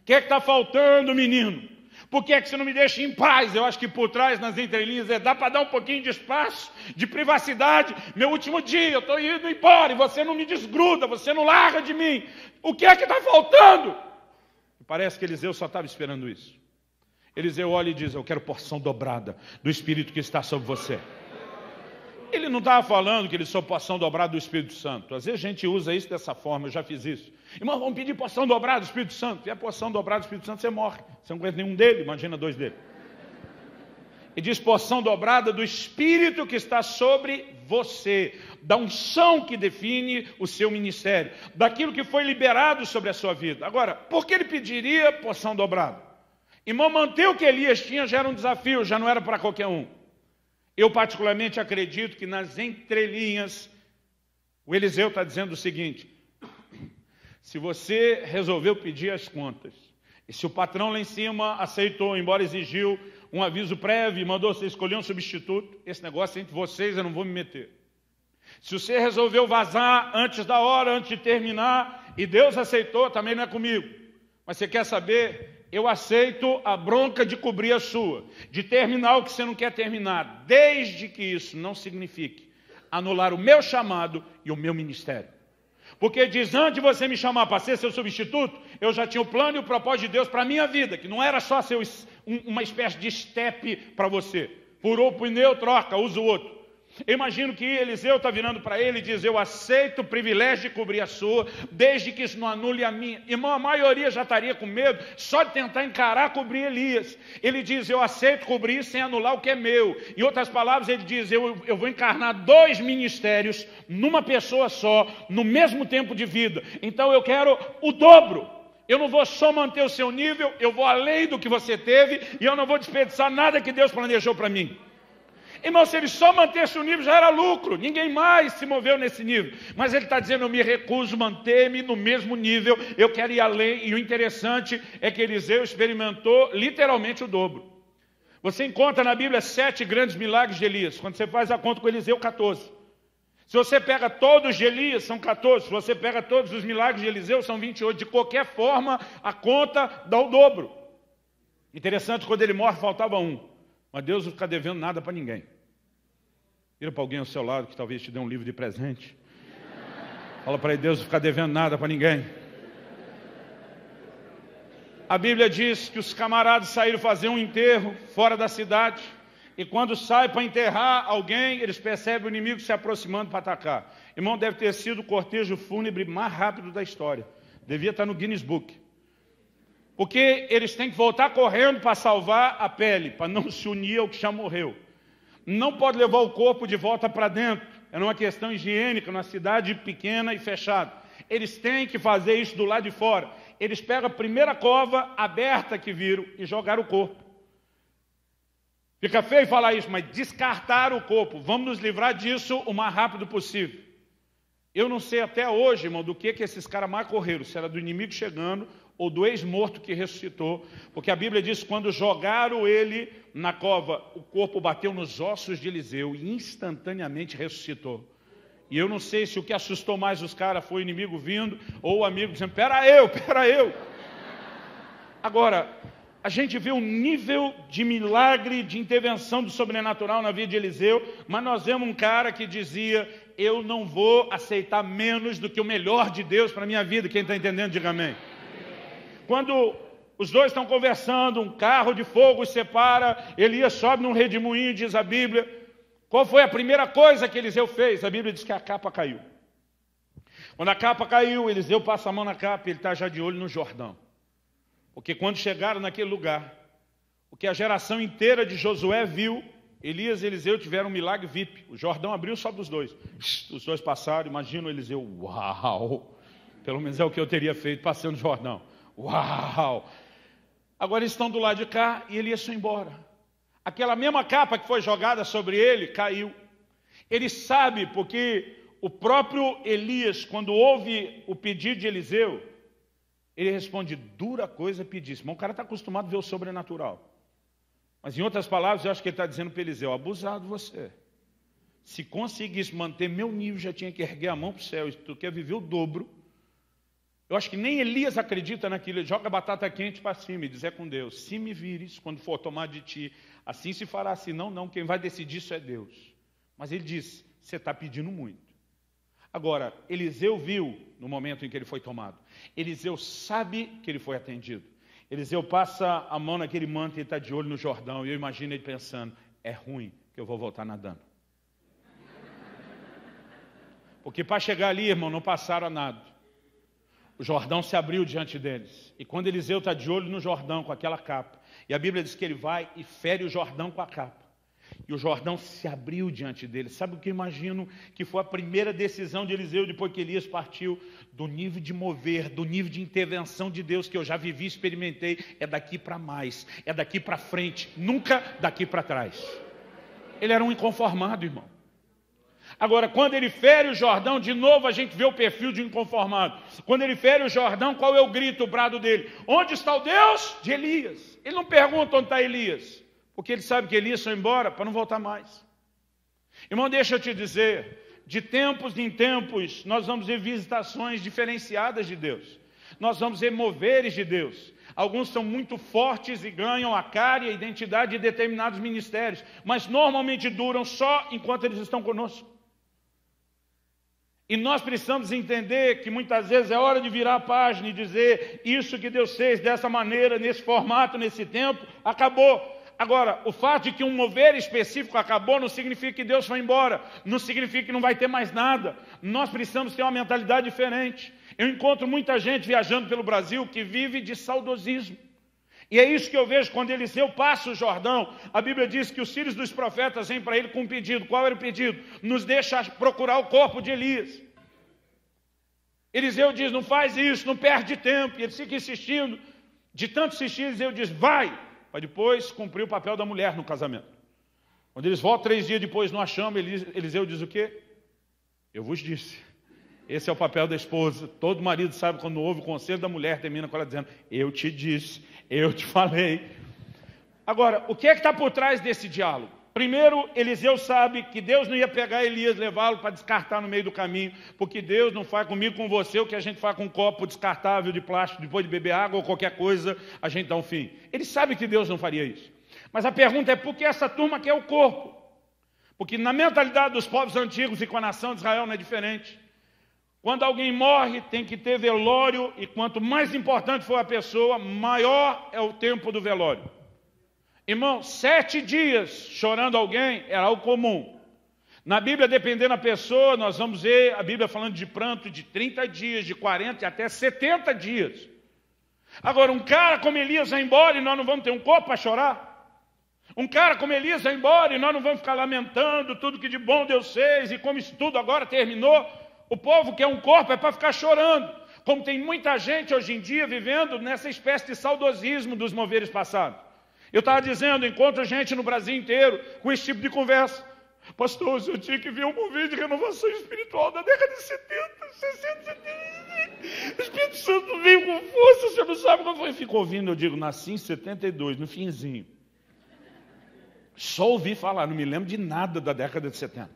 Quer que está faltando menino? Por que é que você não me deixa em paz? Eu acho que por trás, nas entrelinhas, dá para dar um pouquinho de espaço, de privacidade. Meu último dia, eu estou indo embora e você não me desgruda, você não larga de mim. O que é que está faltando? Parece que Eliseu só estava esperando isso. Eliseu olha e diz: eu quero porção dobrada do Espírito que está sobre você. Ele não estava falando que ele sou porção dobrada do Espírito Santo. Às vezes a gente usa isso dessa forma, eu já fiz isso. Irmão, vamos pedir porção dobrada do Espírito Santo. E a porção dobrada do Espírito Santo, você morre. Você não conhece nenhum dele, imagina dois dele. E diz porção dobrada do Espírito que está sobre você, da unção que define o seu ministério, daquilo que foi liberado sobre a sua vida. Agora, por que ele pediria porção dobrada? Irmão, manter o que Elias tinha já era um desafio, já não era para qualquer um. Eu particularmente acredito que nas entrelinhas, o Eliseu está dizendo o seguinte: se você resolveu pedir as contas, e se o patrão lá em cima aceitou, embora exigiu um aviso prévio e mandou você escolher um substituto, esse negócio entre vocês eu não vou me meter. Se você resolveu vazar antes da hora, antes de terminar, e Deus aceitou, também não é comigo. Mas você quer saber? Eu aceito a bronca de cobrir a sua, de terminar o que você não quer terminar, desde que isso não signifique anular o meu chamado e o meu ministério. Porque diz: antes de você me chamar para ser seu substituto, eu já tinha o plano e o propósito de Deus para a minha vida, que não era só ser uma espécie de estepe para você. Furou o pneu, troca, usa o outro. Eu imagino que Eliseu está virando para ele e diz: eu aceito o privilégio de cobrir a sua, desde que isso não anule a minha. Irmão, a maioria já estaria com medo só de tentar encarar cobrir Elias. Ele diz: eu aceito cobrir sem anular o que é meu. Em outras palavras, ele diz: eu vou encarnar 2 ministérios numa pessoa só, no mesmo tempo de vida. Então eu quero o dobro. Eu não vou só manter o seu nível, eu vou além do que você teve, e eu não vou desperdiçar nada que Deus planejou para mim. Irmão, se ele só mantesse o nível, já era lucro. Ninguém mais se moveu nesse nível. Mas ele está dizendo: eu me recuso a manter-me no mesmo nível. Eu quero ir além. E o interessante é que Eliseu experimentou literalmente o dobro. Você encontra na Bíblia 7 grandes milagres de Elias. Quando você faz a conta com Eliseu, 14. Se você pega todos de Elias, são 14. Se você pega todos os milagres de Eliseu, são 28. De qualquer forma, a conta dá o dobro. Interessante, quando ele morre, faltava um. Mas Deus não fica devendo nada para ninguém. Vira para alguém ao seu lado que talvez te dê um livro de presente. Fala para ele: Deus não fica devendo nada para ninguém. A Bíblia diz que os camaradas saíram fazer um enterro fora da cidade. E quando saem para enterrar alguém, eles percebem o inimigo se aproximando para atacar. Irmão, deve ter sido o cortejo fúnebre mais rápido da história. Devia estar no Guinness Book. Porque eles têm que voltar correndo para salvar a pele, para não se unir ao que já morreu. Não pode levar o corpo de volta para dentro. Era uma questão higiênica, numa cidade pequena e fechada. Eles têm que fazer isso do lado de fora. Eles pegam a primeira cova aberta que viram e jogaram o corpo. Fica feio falar isso, mas descartaram o corpo. Vamos nos livrar disso o mais rápido possível. Eu não sei até hoje, irmão, do que esses caras mais correram. Se era do inimigo chegando ou do ex-morto que ressuscitou. Porque a Bíblia diz que quando jogaram ele na cova, o corpo bateu nos ossos de Eliseu e instantaneamente ressuscitou. E eu não sei se o que assustou mais os caras foi o inimigo vindo, ou o amigo dizendo, pera eu. Agora, a gente vê um nível de milagre, de intervenção do sobrenatural na vida de Eliseu, mas nós vemos um cara que dizia, eu não vou aceitar menos do que o melhor de Deus para a minha vida. Quem está entendendo, diga amém. Quando os dois estão conversando, um carro de fogo os separa, Elias sobe num redemoinho, diz a Bíblia. Qual foi a primeira coisa que Eliseu fez? A Bíblia diz que a capa caiu. Quando a capa caiu, Eliseu passa a mão na capa e ele está já de olho no Jordão. Porque quando chegaram naquele lugar, o que a geração inteira de Josué viu, Elias e Eliseu tiveram um milagre VIP. O Jordão abriu só dos dois. Os dois passaram, imagina o Eliseu, uau! Pelo menos é o que eu teria feito passando o Jordão. Uau! Agora eles estão do lado de cá e Elias foi embora. Aquela mesma capa que foi jogada sobre ele, caiu. Ele sabe, porque o próprio Elias, quando ouve o pedido de Eliseu, ele responde, dura coisa pedir. Mas o cara está acostumado a ver o sobrenatural. Mas em outras palavras, eu acho que ele está dizendo para Eliseu, abusado você. Se conseguisse manter meu nível, já tinha que erguer a mão para o céu. Se tu quer viver o dobro. Eu acho que nem Elias acredita naquilo. Ele joga batata quente para cima e diz, é com Deus. Se me vires, quando for tomar de ti, assim se fará, assim não, quem vai decidir isso é Deus. Mas ele diz, você está pedindo muito. Agora, Eliseu viu no momento em que ele foi tomado. Eliseu sabe que ele foi atendido. Eliseu passa a mão naquele manto e está de olho no Jordão. E eu imagino ele pensando, é ruim que eu vou voltar nadando. Porque para chegar ali, irmão, não passaram a nada. O Jordão se abriu diante deles. E quando Eliseu está de olho no Jordão com aquela capa, e a Bíblia diz que ele vai e fere o Jordão com a capa. E o Jordão se abriu diante dele. Sabe o que eu imagino que foi a primeira decisão de Eliseu depois que Elias partiu? Do nível de mover, do nível de intervenção de Deus que eu já vivi e experimentei. É daqui para mais, é daqui para frente, nunca daqui para trás. Ele era um inconformado, irmão. Agora, quando ele fere o Jordão, de novo a gente vê o perfil de um inconformado. Quando ele fere o Jordão, qual é o grito, o brado dele? Onde está o Deus de Elias? Ele não pergunta onde está Elias, porque ele sabe que Elias foi embora para não voltar mais. Irmão, deixa eu te dizer, de tempos em tempos, nós vamos ver visitações diferenciadas de Deus. Nós vamos ver moveres de Deus. Alguns são muito fortes e ganham a cara e a identidade de determinados ministérios, mas normalmente duram só enquanto eles estão conosco. E nós precisamos entender que muitas vezes é hora de virar a página e dizer isso que Deus fez dessa maneira, nesse formato, nesse tempo, acabou. Agora, o fato de que um mover específico acabou não significa que Deus foi embora, não significa que não vai ter mais nada. Nós precisamos ter uma mentalidade diferente. Eu encontro muita gente viajando pelo Brasil que vive de saudosismo. E é isso que eu vejo quando Eliseu passa o Jordão. A Bíblia diz que os filhos dos profetas vêm para ele com um pedido. Qual era o pedido? Nos deixa procurar o corpo de Elias. Eliseu diz, não faz isso, não perde tempo. E ele fica insistindo. De tanto insistir, Eliseu diz, vai. Para depois cumprir o papel da mulher no casamento. Quando eles voltam 3 dias depois, não achamos, Eliseu diz o quê? Eu vos disse. Esse é o papel da esposa. Todo marido sabe quando ouve o conselho da mulher, termina com ela dizendo, eu te disse, eu te falei. Agora, o que é que está por trás desse diálogo? Primeiro, Eliseu sabe que Deus não ia pegar Elias, levá-lo para descartar no meio do caminho, porque Deus não faz comigo, com você, o que a gente faz com um copo descartável de plástico, depois de beber água ou qualquer coisa, a gente dá um fim. Ele sabe que Deus não faria isso. Mas a pergunta é, por que essa turma quer o corpo? Porque na mentalidade dos povos antigos e com a nação de Israel não é diferente. Quando alguém morre, tem que ter velório, e quanto mais importante for a pessoa, maior é o tempo do velório. Irmão, 7 dias chorando alguém era algo comum. Na Bíblia, dependendo da pessoa, nós vamos ver a Bíblia falando de pranto de 30 dias, de 40 e até 70 dias. Agora, um cara como Elias vai embora e nós não vamos ter um corpo para chorar? Um cara como Elias vai embora e nós não vamos ficar lamentando tudo que de bom Deus fez e como isso tudo agora terminou? O povo quer um corpo é para ficar chorando. Como tem muita gente hoje em dia vivendo nessa espécie de saudosismo dos moveres passados. Eu estava dizendo, encontro gente no Brasil inteiro com esse tipo de conversa. Pastor, eu tinha que ver um mover de renovação espiritual da década de 70, 60, 70. O Espírito Santo veio com força, você não sabe quando foi. Ficou ouvindo, eu digo, nasci em 72, no finzinho. Só ouvi falar, não me lembro de nada da década de 70.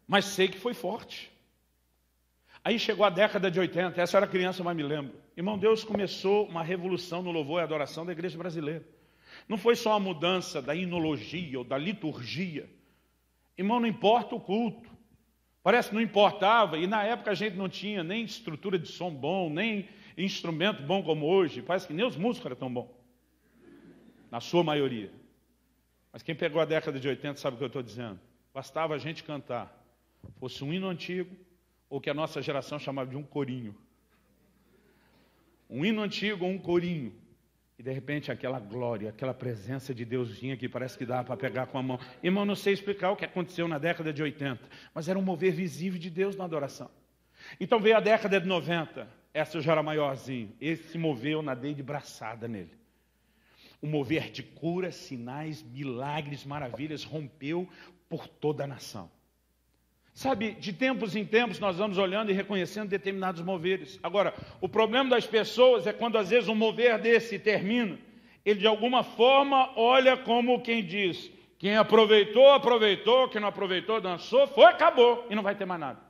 mas sei que foi forte. Aí chegou a década de 80, essa eu era criança, mas me lembro. Irmão, Deus começou uma revolução no louvor e adoração da igreja brasileira. Não foi só a mudança da hinologia ou da liturgia. Irmão, não importa o culto. Parece que não importava, e na época a gente não tinha nem estrutura de som bom, nem instrumento bom como hoje. Parece que nem os músicos eram tão bons, na sua maioria. Mas quem pegou a década de 80 sabe o que eu estou dizendo. Bastava a gente cantar, fosse um hino antigo, ou que a nossa geração chamava de um corinho. Um hino antigo ou um corinho. E de repente aquela glória, aquela presença de Deus vinha que parece que dava para pegar com a mão. Irmão, não sei explicar o que aconteceu na década de 80, mas era um mover visível de Deus na adoração. Então veio a década de 90, essa eu já era maiorzinho. Esse moveu, eu nadei de braçada nele. O mover de cura, sinais, milagres, maravilhas rompeu por toda a nação. Sabe, de tempos em tempos nós vamos olhando e reconhecendo determinados moveres. Agora, o problema das pessoas é quando às vezes um mover desse termina, ele de alguma forma olha como quem diz, quem aproveitou, aproveitou, quem não aproveitou, dançou, foi, acabou, e não vai ter mais nada.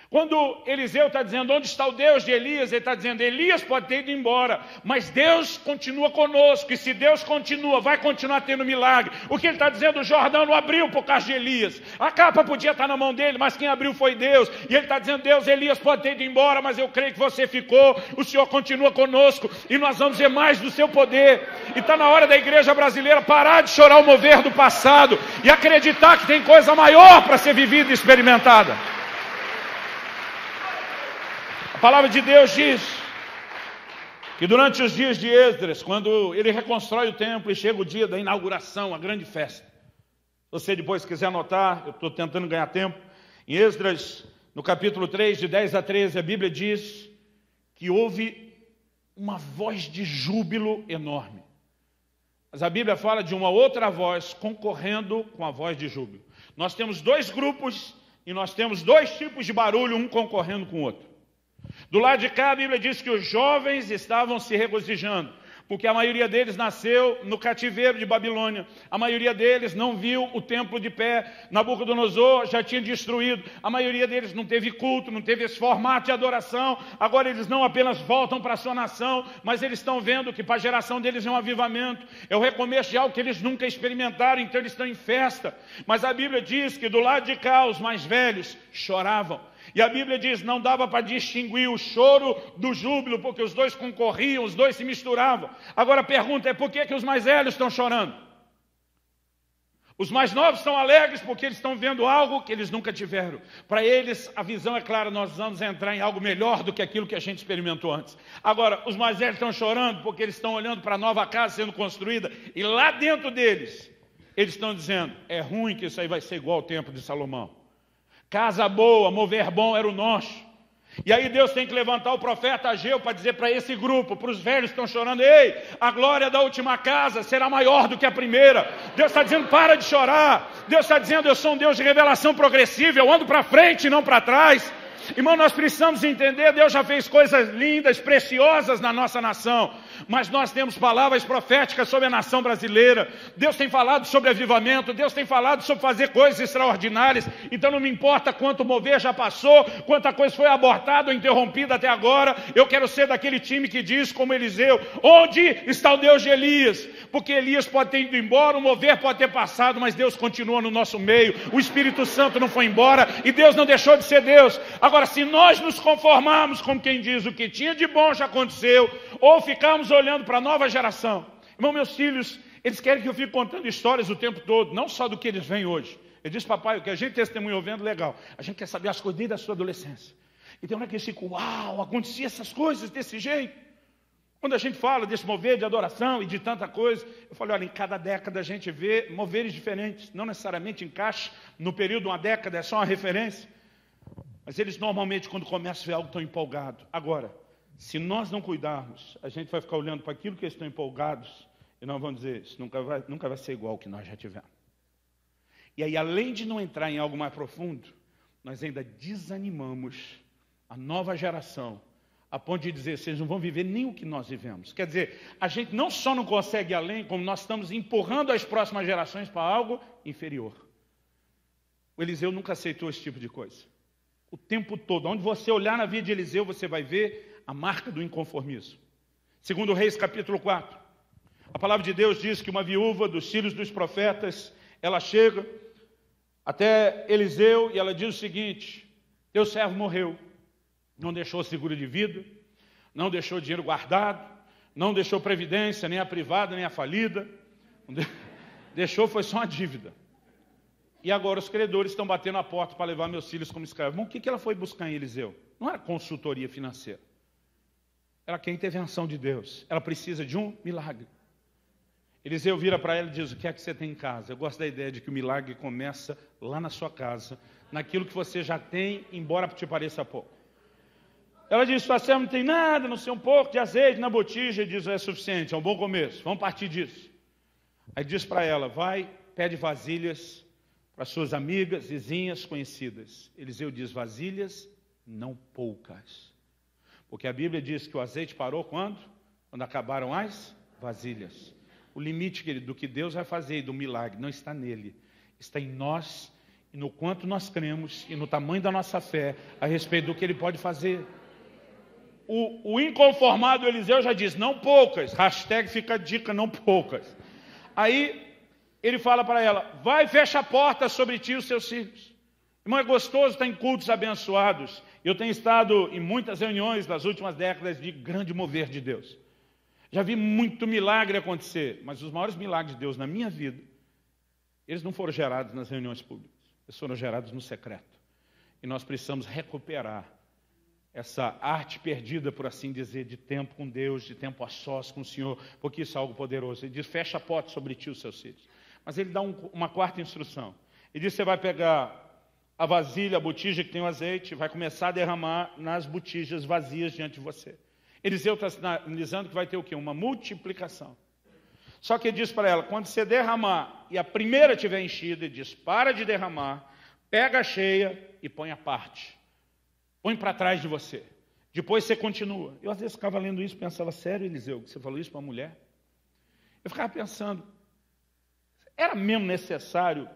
Quando Eliseu está dizendo, onde está o Deus de Elias? Ele está dizendo, Elias pode ter ido embora, mas Deus continua conosco, e se Deus continua, vai continuar tendo milagre. O que ele está dizendo, o Jordão não abriu por causa de Elias. A capa podia estar na mão dele, mas quem abriu foi Deus. E ele está dizendo, Deus, Elias pode ter ido embora, mas eu creio que você ficou, o Senhor continua conosco, e nós vamos ver mais do seu poder. E está na hora da igreja brasileira parar de chorar o mover do passado, e acreditar que tem coisa maior para ser vivida e experimentada. A palavra de Deus diz que durante os dias de Esdras, quando ele reconstrói o templo e chega o dia da inauguração, a grande festa. Se você depois quiser anotar, eu estou tentando ganhar tempo. Em Esdras, no capítulo 3, de 10 a 13, a Bíblia diz que houve uma voz de júbilo enorme. Mas a Bíblia fala de uma outra voz concorrendo com a voz de júbilo. Nós temos dois grupos e nós temos dois tipos de barulho, um concorrendo com o outro. Do lado de cá, a Bíblia diz que os jovens estavam se regozijando, porque a maioria deles nasceu no cativeiro de Babilônia. A maioria deles não viu o templo de pé. Nabucodonosor já tinha destruído. A maioria deles não teve culto, não teve esse formato de adoração. Agora eles não apenas voltam para a sua nação, mas eles estão vendo que para a geração deles é um avivamento. É o recomeço de algo que eles nunca experimentaram, então eles estão em festa. Mas a Bíblia diz que do lado de cá os mais velhos choravam. E a Bíblia diz, não dava para distinguir o choro do júbilo, porque os dois concorriam, os dois se misturavam. Agora a pergunta é, por que os mais velhos estão chorando? Os mais novos estão alegres porque eles estão vendo algo que eles nunca tiveram. Para eles, a visão é clara, nós vamos entrar em algo melhor do que aquilo que a gente experimentou antes. Agora, os mais velhos estão chorando porque eles estão olhando para a nova casa sendo construída, e lá dentro deles, eles estão dizendo, é ruim que isso aí vai ser igual ao tempo de Salomão. Casa boa, mover bom era o nosso. E aí Deus tem que levantar o profeta Ageu para dizer para esse grupo, para os velhos que estão chorando, ei, a glória da última casa será maior do que a primeira. Deus está dizendo, para de chorar. Deus está dizendo, eu sou um Deus de revelação progressiva, eu ando para frente e não para trás. Irmão, nós precisamos entender, Deus já fez coisas lindas, preciosas na nossa nação, mas nós temos palavras proféticas sobre a nação brasileira. Deus tem falado sobre avivamento, Deus tem falado sobre fazer coisas extraordinárias. Então não me importa quanto mover já passou, quanta coisa foi abortada ou interrompida até agora. Eu quero ser daquele time que diz, como Eliseu, onde está o Deus de Elias? Porque Elias pode ter ido embora, o mover pode ter passado, mas Deus continua no nosso meio. O Espírito Santo não foi embora e Deus não deixou de ser Deus. Agora, se nós nos conformarmos com quem diz o que tinha de bom já aconteceu, ou ficarmos olhando para a nova geração. Irmão, meus filhos, eles querem que eu fique contando histórias o tempo todo, não só do que eles veem hoje. Ele diz, papai, o que a gente testemunhou vendo, legal. A gente quer saber as coisas desde a sua adolescência. Então, não é que eles ficam, uau, acontecia essas coisas desse jeito. Quando a gente fala desse mover de adoração e de tanta coisa, eu falo, olha, em cada década a gente vê moveres diferentes, não necessariamente encaixa no período de uma década, é só uma referência. Mas eles normalmente, quando começam a ver algo, estão empolgados. Agora, se nós não cuidarmos, a gente vai ficar olhando para aquilo que eles estão empolgados e nós vamos dizer, isso nunca vai ser igual ao que nós já tivemos. E aí, além de não entrar em algo mais profundo, nós ainda desanimamos a nova geração, a ponto de dizer, vocês não vão viver nem o que nós vivemos. Quer dizer, a gente não só não consegue ir além, como nós estamos empurrando as próximas gerações para algo inferior. O Eliseu nunca aceitou esse tipo de coisa. O tempo todo, onde você olhar na vida de Eliseu, você vai ver a marca do inconformismo. Segundo Reis, capítulo 4, a palavra de Deus diz que uma viúva dos filhos dos profetas, ela chega até Eliseu e ela diz o seguinte: teu servo morreu, não deixou seguro de vida, não deixou dinheiro guardado, não deixou previdência, nem a privada, nem a falida, deixou foi só uma dívida. E agora os credores estão batendo a porta para levar meus filhos como escravos. Bom, o que ela foi buscar em Eliseu? Não era consultoria financeira. Ela quer a intervenção de Deus. Ela precisa de um milagre. Eliseu vira para ela e diz: o que é que você tem em casa? Eu gosto da ideia de que o milagre começa lá na sua casa, naquilo que você já tem, embora te pareça pouco. Ela diz: sua serva não tem nada, não sei, um pouco de azeite na botija. Ele diz: é suficiente, é um bom começo, vamos partir disso. Aí diz para ela: vai, pede vasilhas para suas amigas, vizinhas, conhecidas. Eliseu diz: vasilhas não poucas. Porque a Bíblia diz que o azeite parou quando? Quando acabaram as vasilhas. O limite, querido, do que Deus vai fazer e do milagre não está nele. Está em nós e no quanto nós cremos e no tamanho da nossa fé a respeito do que ele pode fazer. O inconformado Eliseu já diz: não poucas. Hashtag fica a dica, não poucas. Aí ele fala para ela: vai e fecha a porta sobre ti e os seus filhos. Irmão, é gostoso estar em cultos abençoados. Eu tenho estado em muitas reuniões nas últimas décadas de grande mover de Deus. Já vi muito milagre acontecer, mas os maiores milagres de Deus na minha vida, eles não foram gerados nas reuniões públicas, eles foram gerados no secreto. E nós precisamos recuperar essa arte perdida, por assim dizer, de tempo com Deus, de tempo a sós com o Senhor, porque isso é algo poderoso. Ele diz: fecha a porta sobre ti e os seus filhos. Mas ele dá uma quarta instrução. Ele diz: você vai pegar a vasilha, a botija que tem o azeite, vai começar a derramar nas botijas vazias diante de você. Eliseu está sinalizando que vai ter o quê? Uma multiplicação. Só que ele diz para ela: quando você derramar e a primeira estiver enchida, ele diz: para de derramar, pega a cheia e põe à parte. Põe para trás de você. Depois você continua. Eu às vezes ficava lendo isso e pensava: sério, Eliseu, que você falou isso para uma mulher? Eu ficava pensando: era mesmo necessário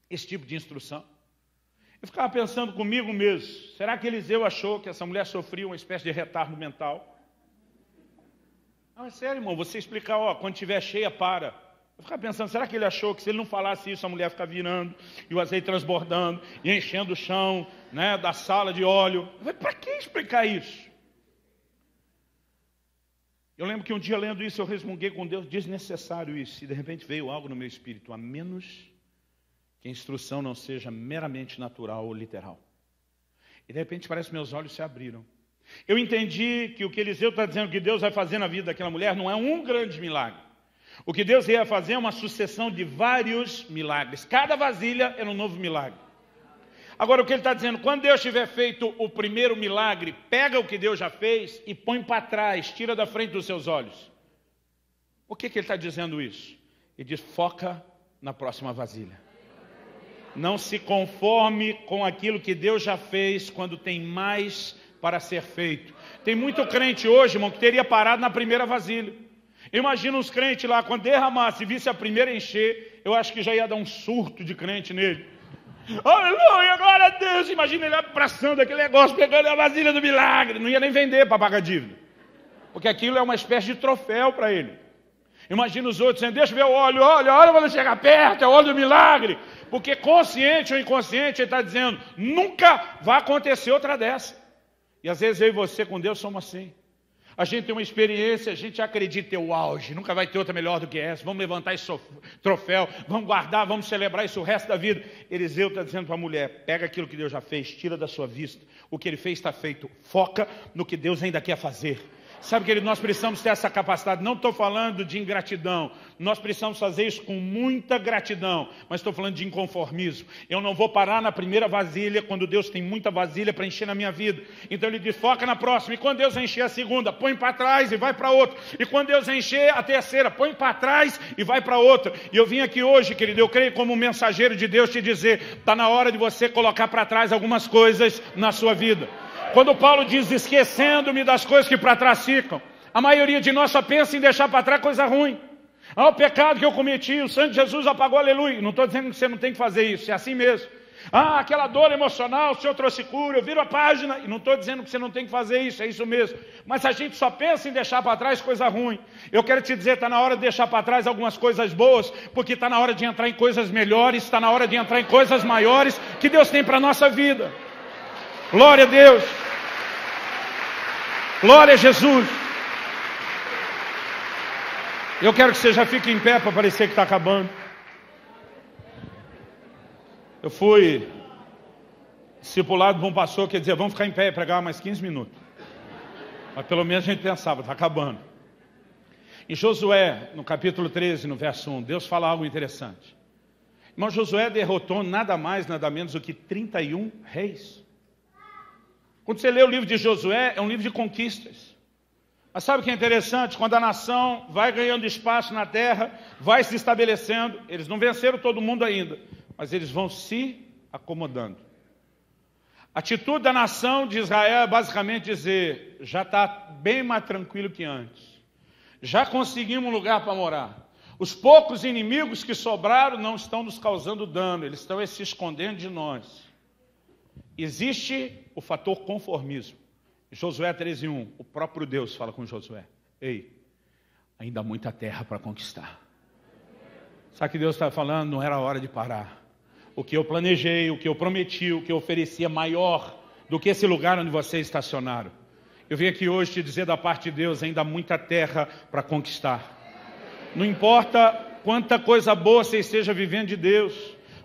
esse tipo de instrução? Eu ficava pensando comigo mesmo: será que Eliseu achou que essa mulher sofria uma espécie de retardo mental? Não, é sério, irmão, você explicar: ó, quando estiver cheia, para. Eu ficava pensando: será que ele achou que se ele não falasse isso, a mulher ficar virando, e o azeite transbordando, e enchendo o chão, né, da sala de óleo? Para que explicar isso? Eu lembro que um dia, lendo isso, eu resmunguei com Deus: desnecessário isso. E de repente veio algo no meu espírito: a menos que a instrução não seja meramente natural ou literal. E de repente parece que meus olhos se abriram. Eu entendi que o que Eliseu está dizendo que Deus vai fazer na vida daquela mulher não é um grande milagre. O que Deus ia fazer é uma sucessão de vários milagres. Cada vasilha era um novo milagre. Agora o que ele está dizendo: quando Deus tiver feito o primeiro milagre, pega o que Deus já fez e põe para trás, tira da frente dos seus olhos. Por que ele está dizendo isso? Ele diz: foca na próxima vasilha. Não se conforme com aquilo que Deus já fez quando tem mais para ser feito. Tem muito crente hoje, irmão, que teria parado na primeira vasilha. Imagina uns crentes lá, quando derramasse e visse a primeira encher, eu acho que já ia dar um surto de crente nele. Aleluia, glória a Deus. Imagina ele abraçando aquele negócio, pegando a vasilha do milagre. Não ia nem vender para pagar dívida, porque aquilo é uma espécie de troféu para ele. Imagina os outros dizendo: deixa eu ver o óleo, olha quando chegar perto, é o óleo do milagre. Porque consciente ou inconsciente ele está dizendo: nunca vai acontecer outra dessa. E às vezes eu e você com Deus somos assim. A gente tem uma experiência, a gente acredita ter o auge, nunca vai ter outra melhor do que essa. Vamos levantar esse troféu, vamos guardar, vamos celebrar isso o resto da vida. Eliseu está dizendo para a mulher: pega aquilo que Deus já fez, tira da sua vista. O que ele fez está feito, foca no que Deus ainda quer fazer. Sabe, querido, nós precisamos ter essa capacidade. Não estou falando de ingratidão. Nós precisamos fazer isso com muita gratidão. Mas estou falando de inconformismo. Eu não vou parar na primeira vasilha quando Deus tem muita vasilha para encher na minha vida. Então ele diz: foca na próxima. E quando Deus encher a segunda, põe para trás e vai para outra. E quando Deus encher a terceira, põe para trás e vai para outra. E eu vim aqui hoje, querido, eu creio como mensageiro de Deus te dizer: está na hora de você colocar para trás algumas coisas na sua vida. Quando Paulo diz: esquecendo-me das coisas que para trás ficam, a maioria de nós só pensa em deixar para trás coisa ruim. O pecado que eu cometi, o sangue de Jesus apagou, aleluia. Não estou dizendo que você não tem que fazer isso, é assim mesmo. Ah, aquela dor emocional, o Senhor trouxe cura, eu viro a página. E não estou dizendo que você não tem que fazer isso, é isso mesmo. Mas a gente só pensa em deixar para trás coisa ruim. Eu quero te dizer, está na hora de deixar para trás algumas coisas boas, porque está na hora de entrar em coisas melhores, está na hora de entrar em coisas maiores que Deus tem para a nossa vida. Glória a Deus. Glória a Jesus. Eu quero que você já fique em pé para parecer que está acabando. Eu fui discipulado por um pastor que dizia, vamos ficar em pé e pregar mais 15 minutos. Mas pelo menos a gente pensava, está acabando. Em Josué, no capítulo 13, no verso 1, Deus fala algo interessante. Irmão, Josué derrotou nada mais, nada menos do que 31 reis. Quando você lê o livro de Josué, é um livro de conquistas. Mas sabe o que é interessante? Quando a nação vai ganhando espaço na terra, vai se estabelecendo, eles não venceram todo mundo ainda, mas eles vão se acomodando. A atitude da nação de Israel é basicamente dizer, já está bem mais tranquilo que antes. Já conseguimos um lugar para morar. Os poucos inimigos que sobraram não estão nos causando dano, eles estão se escondendo de nós. Existe o fator conformismo. Josué 13:1, o próprio Deus fala com Josué. Ei, ainda há muita terra para conquistar. Sabe o que Deus está falando? Não era a hora de parar. O que eu planejei, o que eu prometi, o que eu ofereci é maior do que esse lugar onde vocês estacionaram. Eu vim aqui hoje te dizer da parte de Deus, ainda há muita terra para conquistar. Não importa quanta coisa boa você esteja vivendo de Deus,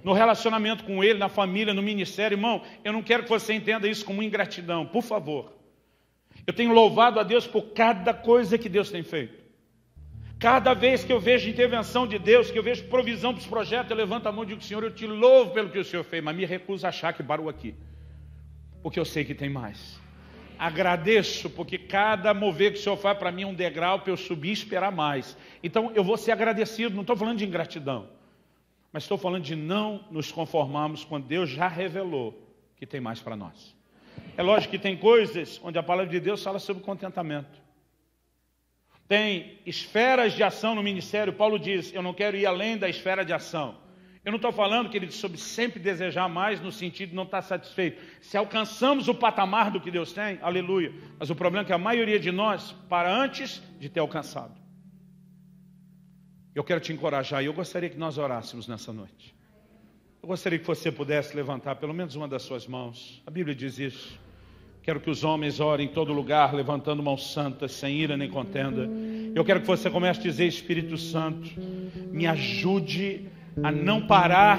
no relacionamento com Ele, na família, no ministério, irmão, eu não quero que você entenda isso como ingratidão, por favor. Eu tenho louvado a Deus por cada coisa que Deus tem feito. Cada vez que eu vejo intervenção de Deus, que eu vejo provisão para os projetos, eu levanto a mão e digo, Senhor, eu te louvo pelo que o Senhor fez, mas me recuso a achar que parou aqui. Porque eu sei que tem mais. Agradeço, porque cada mover que o Senhor faz para mim é um degrau para eu subir e esperar mais. Então eu vou ser agradecido, não estou falando de ingratidão. Mas estou falando de não nos conformarmos quando Deus já revelou que tem mais para nós. É lógico que tem coisas onde a palavra de Deus fala sobre contentamento. Tem esferas de ação no ministério. Paulo diz, eu não quero ir além da esfera de ação. Eu não estou falando, querido, sobre sempre desejar mais no sentido de não estar satisfeito. Se alcançamos o patamar do que Deus tem, aleluia. Mas o problema é que a maioria de nós para antes de ter alcançado. Eu quero te encorajar e eu gostaria que nós orássemos nessa noite. Eu gostaria que você pudesse levantar pelo menos uma das suas mãos. A Bíblia diz isso. Quero que os homens orem em todo lugar, levantando mãos santas, sem ira nem contenda. Eu quero que você comece a dizer, Espírito Santo, me ajude a não parar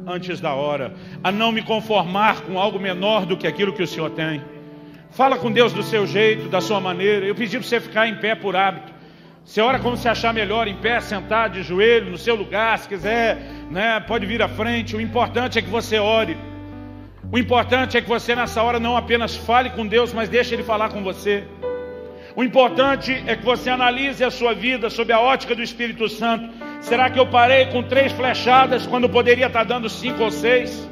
antes da hora, a não me conformar com algo menor do que aquilo que o Senhor tem. Fala com Deus do seu jeito, da sua maneira. Eu pedi para você ficar em pé por hábito. Você ora como você achar melhor, em pé, sentado, de joelho, no seu lugar, se quiser, né, pode vir à frente. O importante é que você ore. O importante é que você nessa hora não apenas fale com Deus, mas deixe Ele falar com você. O importante é que você analise a sua vida sob a ótica do Espírito Santo. Será que eu parei com 3 flechadas quando poderia estar dando 5 ou 6?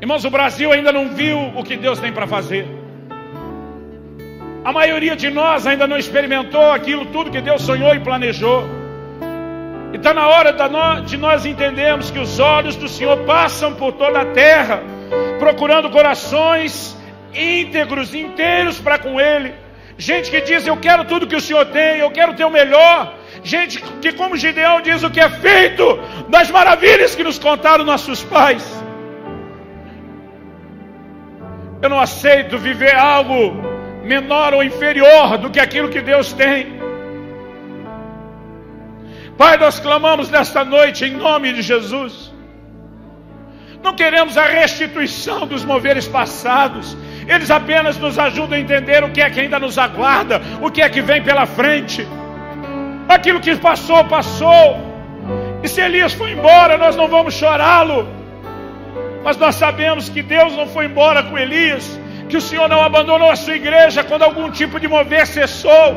Irmãos, o Brasil ainda não viu o que Deus tem para fazer. A maioria de nós ainda não experimentou aquilo tudo que Deus sonhou e planejou. E está na hora de nós entendermos que os olhos do Senhor passam por toda a terra, procurando corações íntegros, inteiros para com Ele. Gente que diz, eu quero tudo que o Senhor tem, eu quero ter o melhor. Gente que, como Gideão diz, o que é feito das maravilhas que nos contaram nossos pais. Eu não aceito viver algo menor ou inferior do que aquilo que Deus tem. Pai, nós clamamos nesta noite em nome de Jesus. Não queremos a restituição dos moveres passados. Eles apenas nos ajudam a entender o que é que ainda nos aguarda, o que é que vem pela frente. Aquilo que passou, passou. E se Elias foi embora, nós não vamos chorá-lo. Mas nós sabemos que Deus não foi embora com Elias, que o Senhor não abandonou a sua igreja quando algum tipo de mover cessou,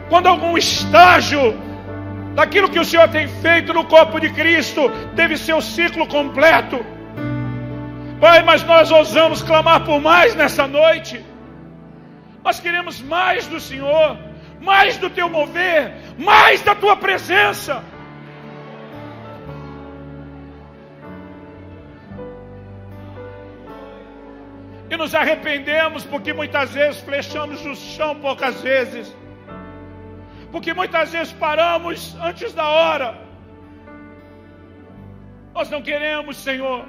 quando algum estágio daquilo que o Senhor tem feito no corpo de Cristo teve seu ciclo completo. Pai, mas nós ousamos clamar por mais nessa noite. Nós queremos mais do Senhor, mais do Teu mover, mais da Tua presença. E nos arrependemos porque muitas vezes flechamos o chão poucas vezes. Porque muitas vezes paramos antes da hora. Nós não queremos, Senhor.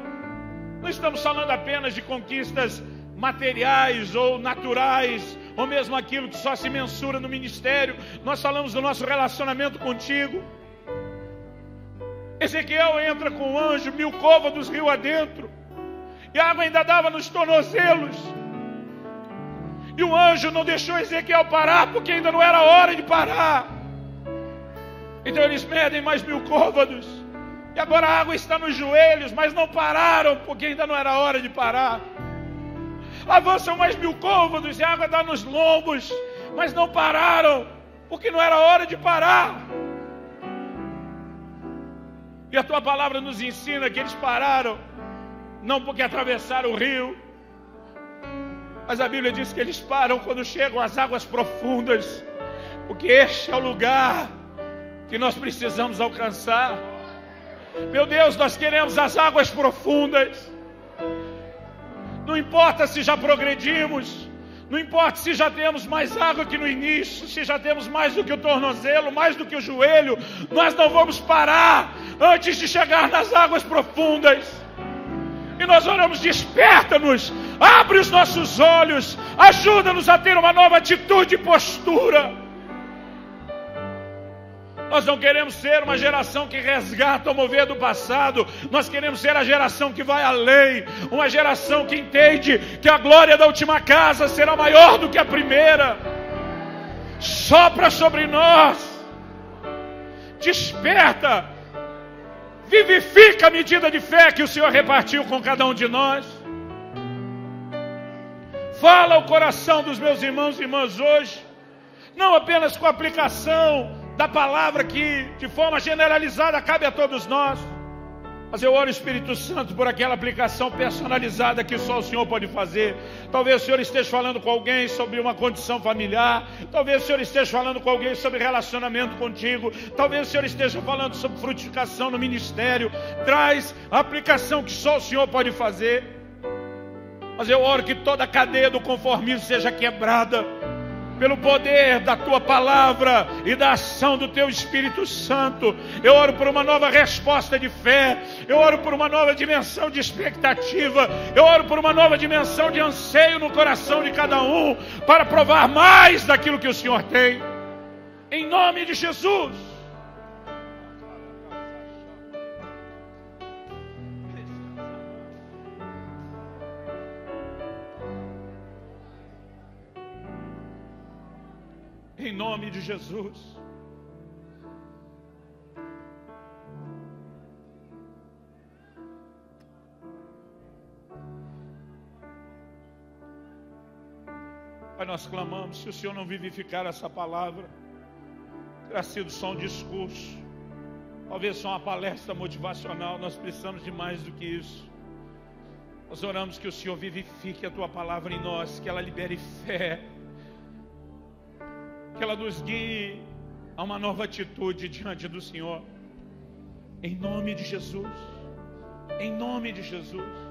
Não estamos falando apenas de conquistas materiais ou naturais, ou mesmo aquilo que só se mensura no ministério. Nós falamos do nosso relacionamento contigo. Ezequiel entra com o anjo 1000 côvados rio adentro, e a água ainda dava nos tornozelos. E o anjo não deixou Ezequiel parar, porque ainda não era hora de parar. Então eles medem mais 1000 côvados, e agora a água está nos joelhos, mas não pararam, porque ainda não era hora de parar. Avançam mais 1000 côvados, e a água dá nos lombos, mas não pararam, porque não era hora de parar. E a tua palavra nos ensina que eles pararam, não porque atravessaram o rio, mas a Bíblia diz que eles param quando chegam às águas profundas, porque este é o lugar que nós precisamos alcançar. Meu Deus, nós queremos as águas profundas. Não importa se já progredimos, não importa se já temos mais água que no início, se já temos mais do que o tornozelo, mais do que o joelho, nós não vamos parar antes de chegar nas águas profundas. E nós oramos: desperta-nos, abre os nossos olhos, ajuda-nos a ter uma nova atitude e postura. Nós não queremos ser uma geração que resgata o mover do passado. Nós queremos ser a geração que vai além. Uma geração que entende que a glória da última casa será maior do que a primeira. Sopra sobre nós. Desperta. Vivifica a medida de fé que o Senhor repartiu com cada um de nós. Fala ao coração dos meus irmãos e irmãs hoje. Não apenas com a aplicação da palavra que de forma generalizada cabe a todos nós, mas eu oro, Espírito Santo, por aquela aplicação personalizada que só o Senhor pode fazer. Talvez o Senhor esteja falando com alguém sobre uma condição familiar, talvez o Senhor esteja falando com alguém sobre relacionamento contigo, talvez o Senhor esteja falando sobre frutificação no ministério. Traz a aplicação que só o Senhor pode fazer. Mas eu oro que toda a cadeia do conformismo seja quebrada pelo poder da tua palavra e da ação do teu Espírito Santo. Eu oro por uma nova resposta de fé. Eu oro por uma nova dimensão de expectativa. Eu oro por uma nova dimensão de anseio no coração de cada um, para provar mais daquilo que o Senhor tem. Em nome de Jesus. Em nome de Jesus. Pai, nós clamamos: se o Senhor não vivificar essa palavra, terá sido só um discurso, talvez só uma palestra motivacional. Nós precisamos de mais do que isso. Nós oramos que o Senhor vivifique a tua palavra em nós, que ela libere fé, que ela nos guie a uma nova atitude diante do Senhor. Em nome de Jesus. Em nome de Jesus.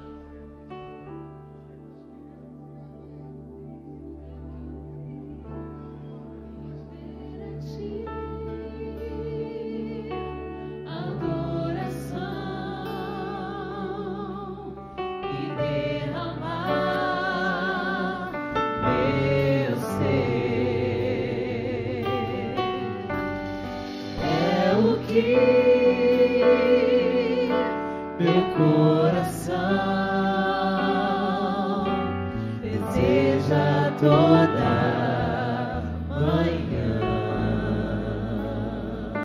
Meu coração deseja toda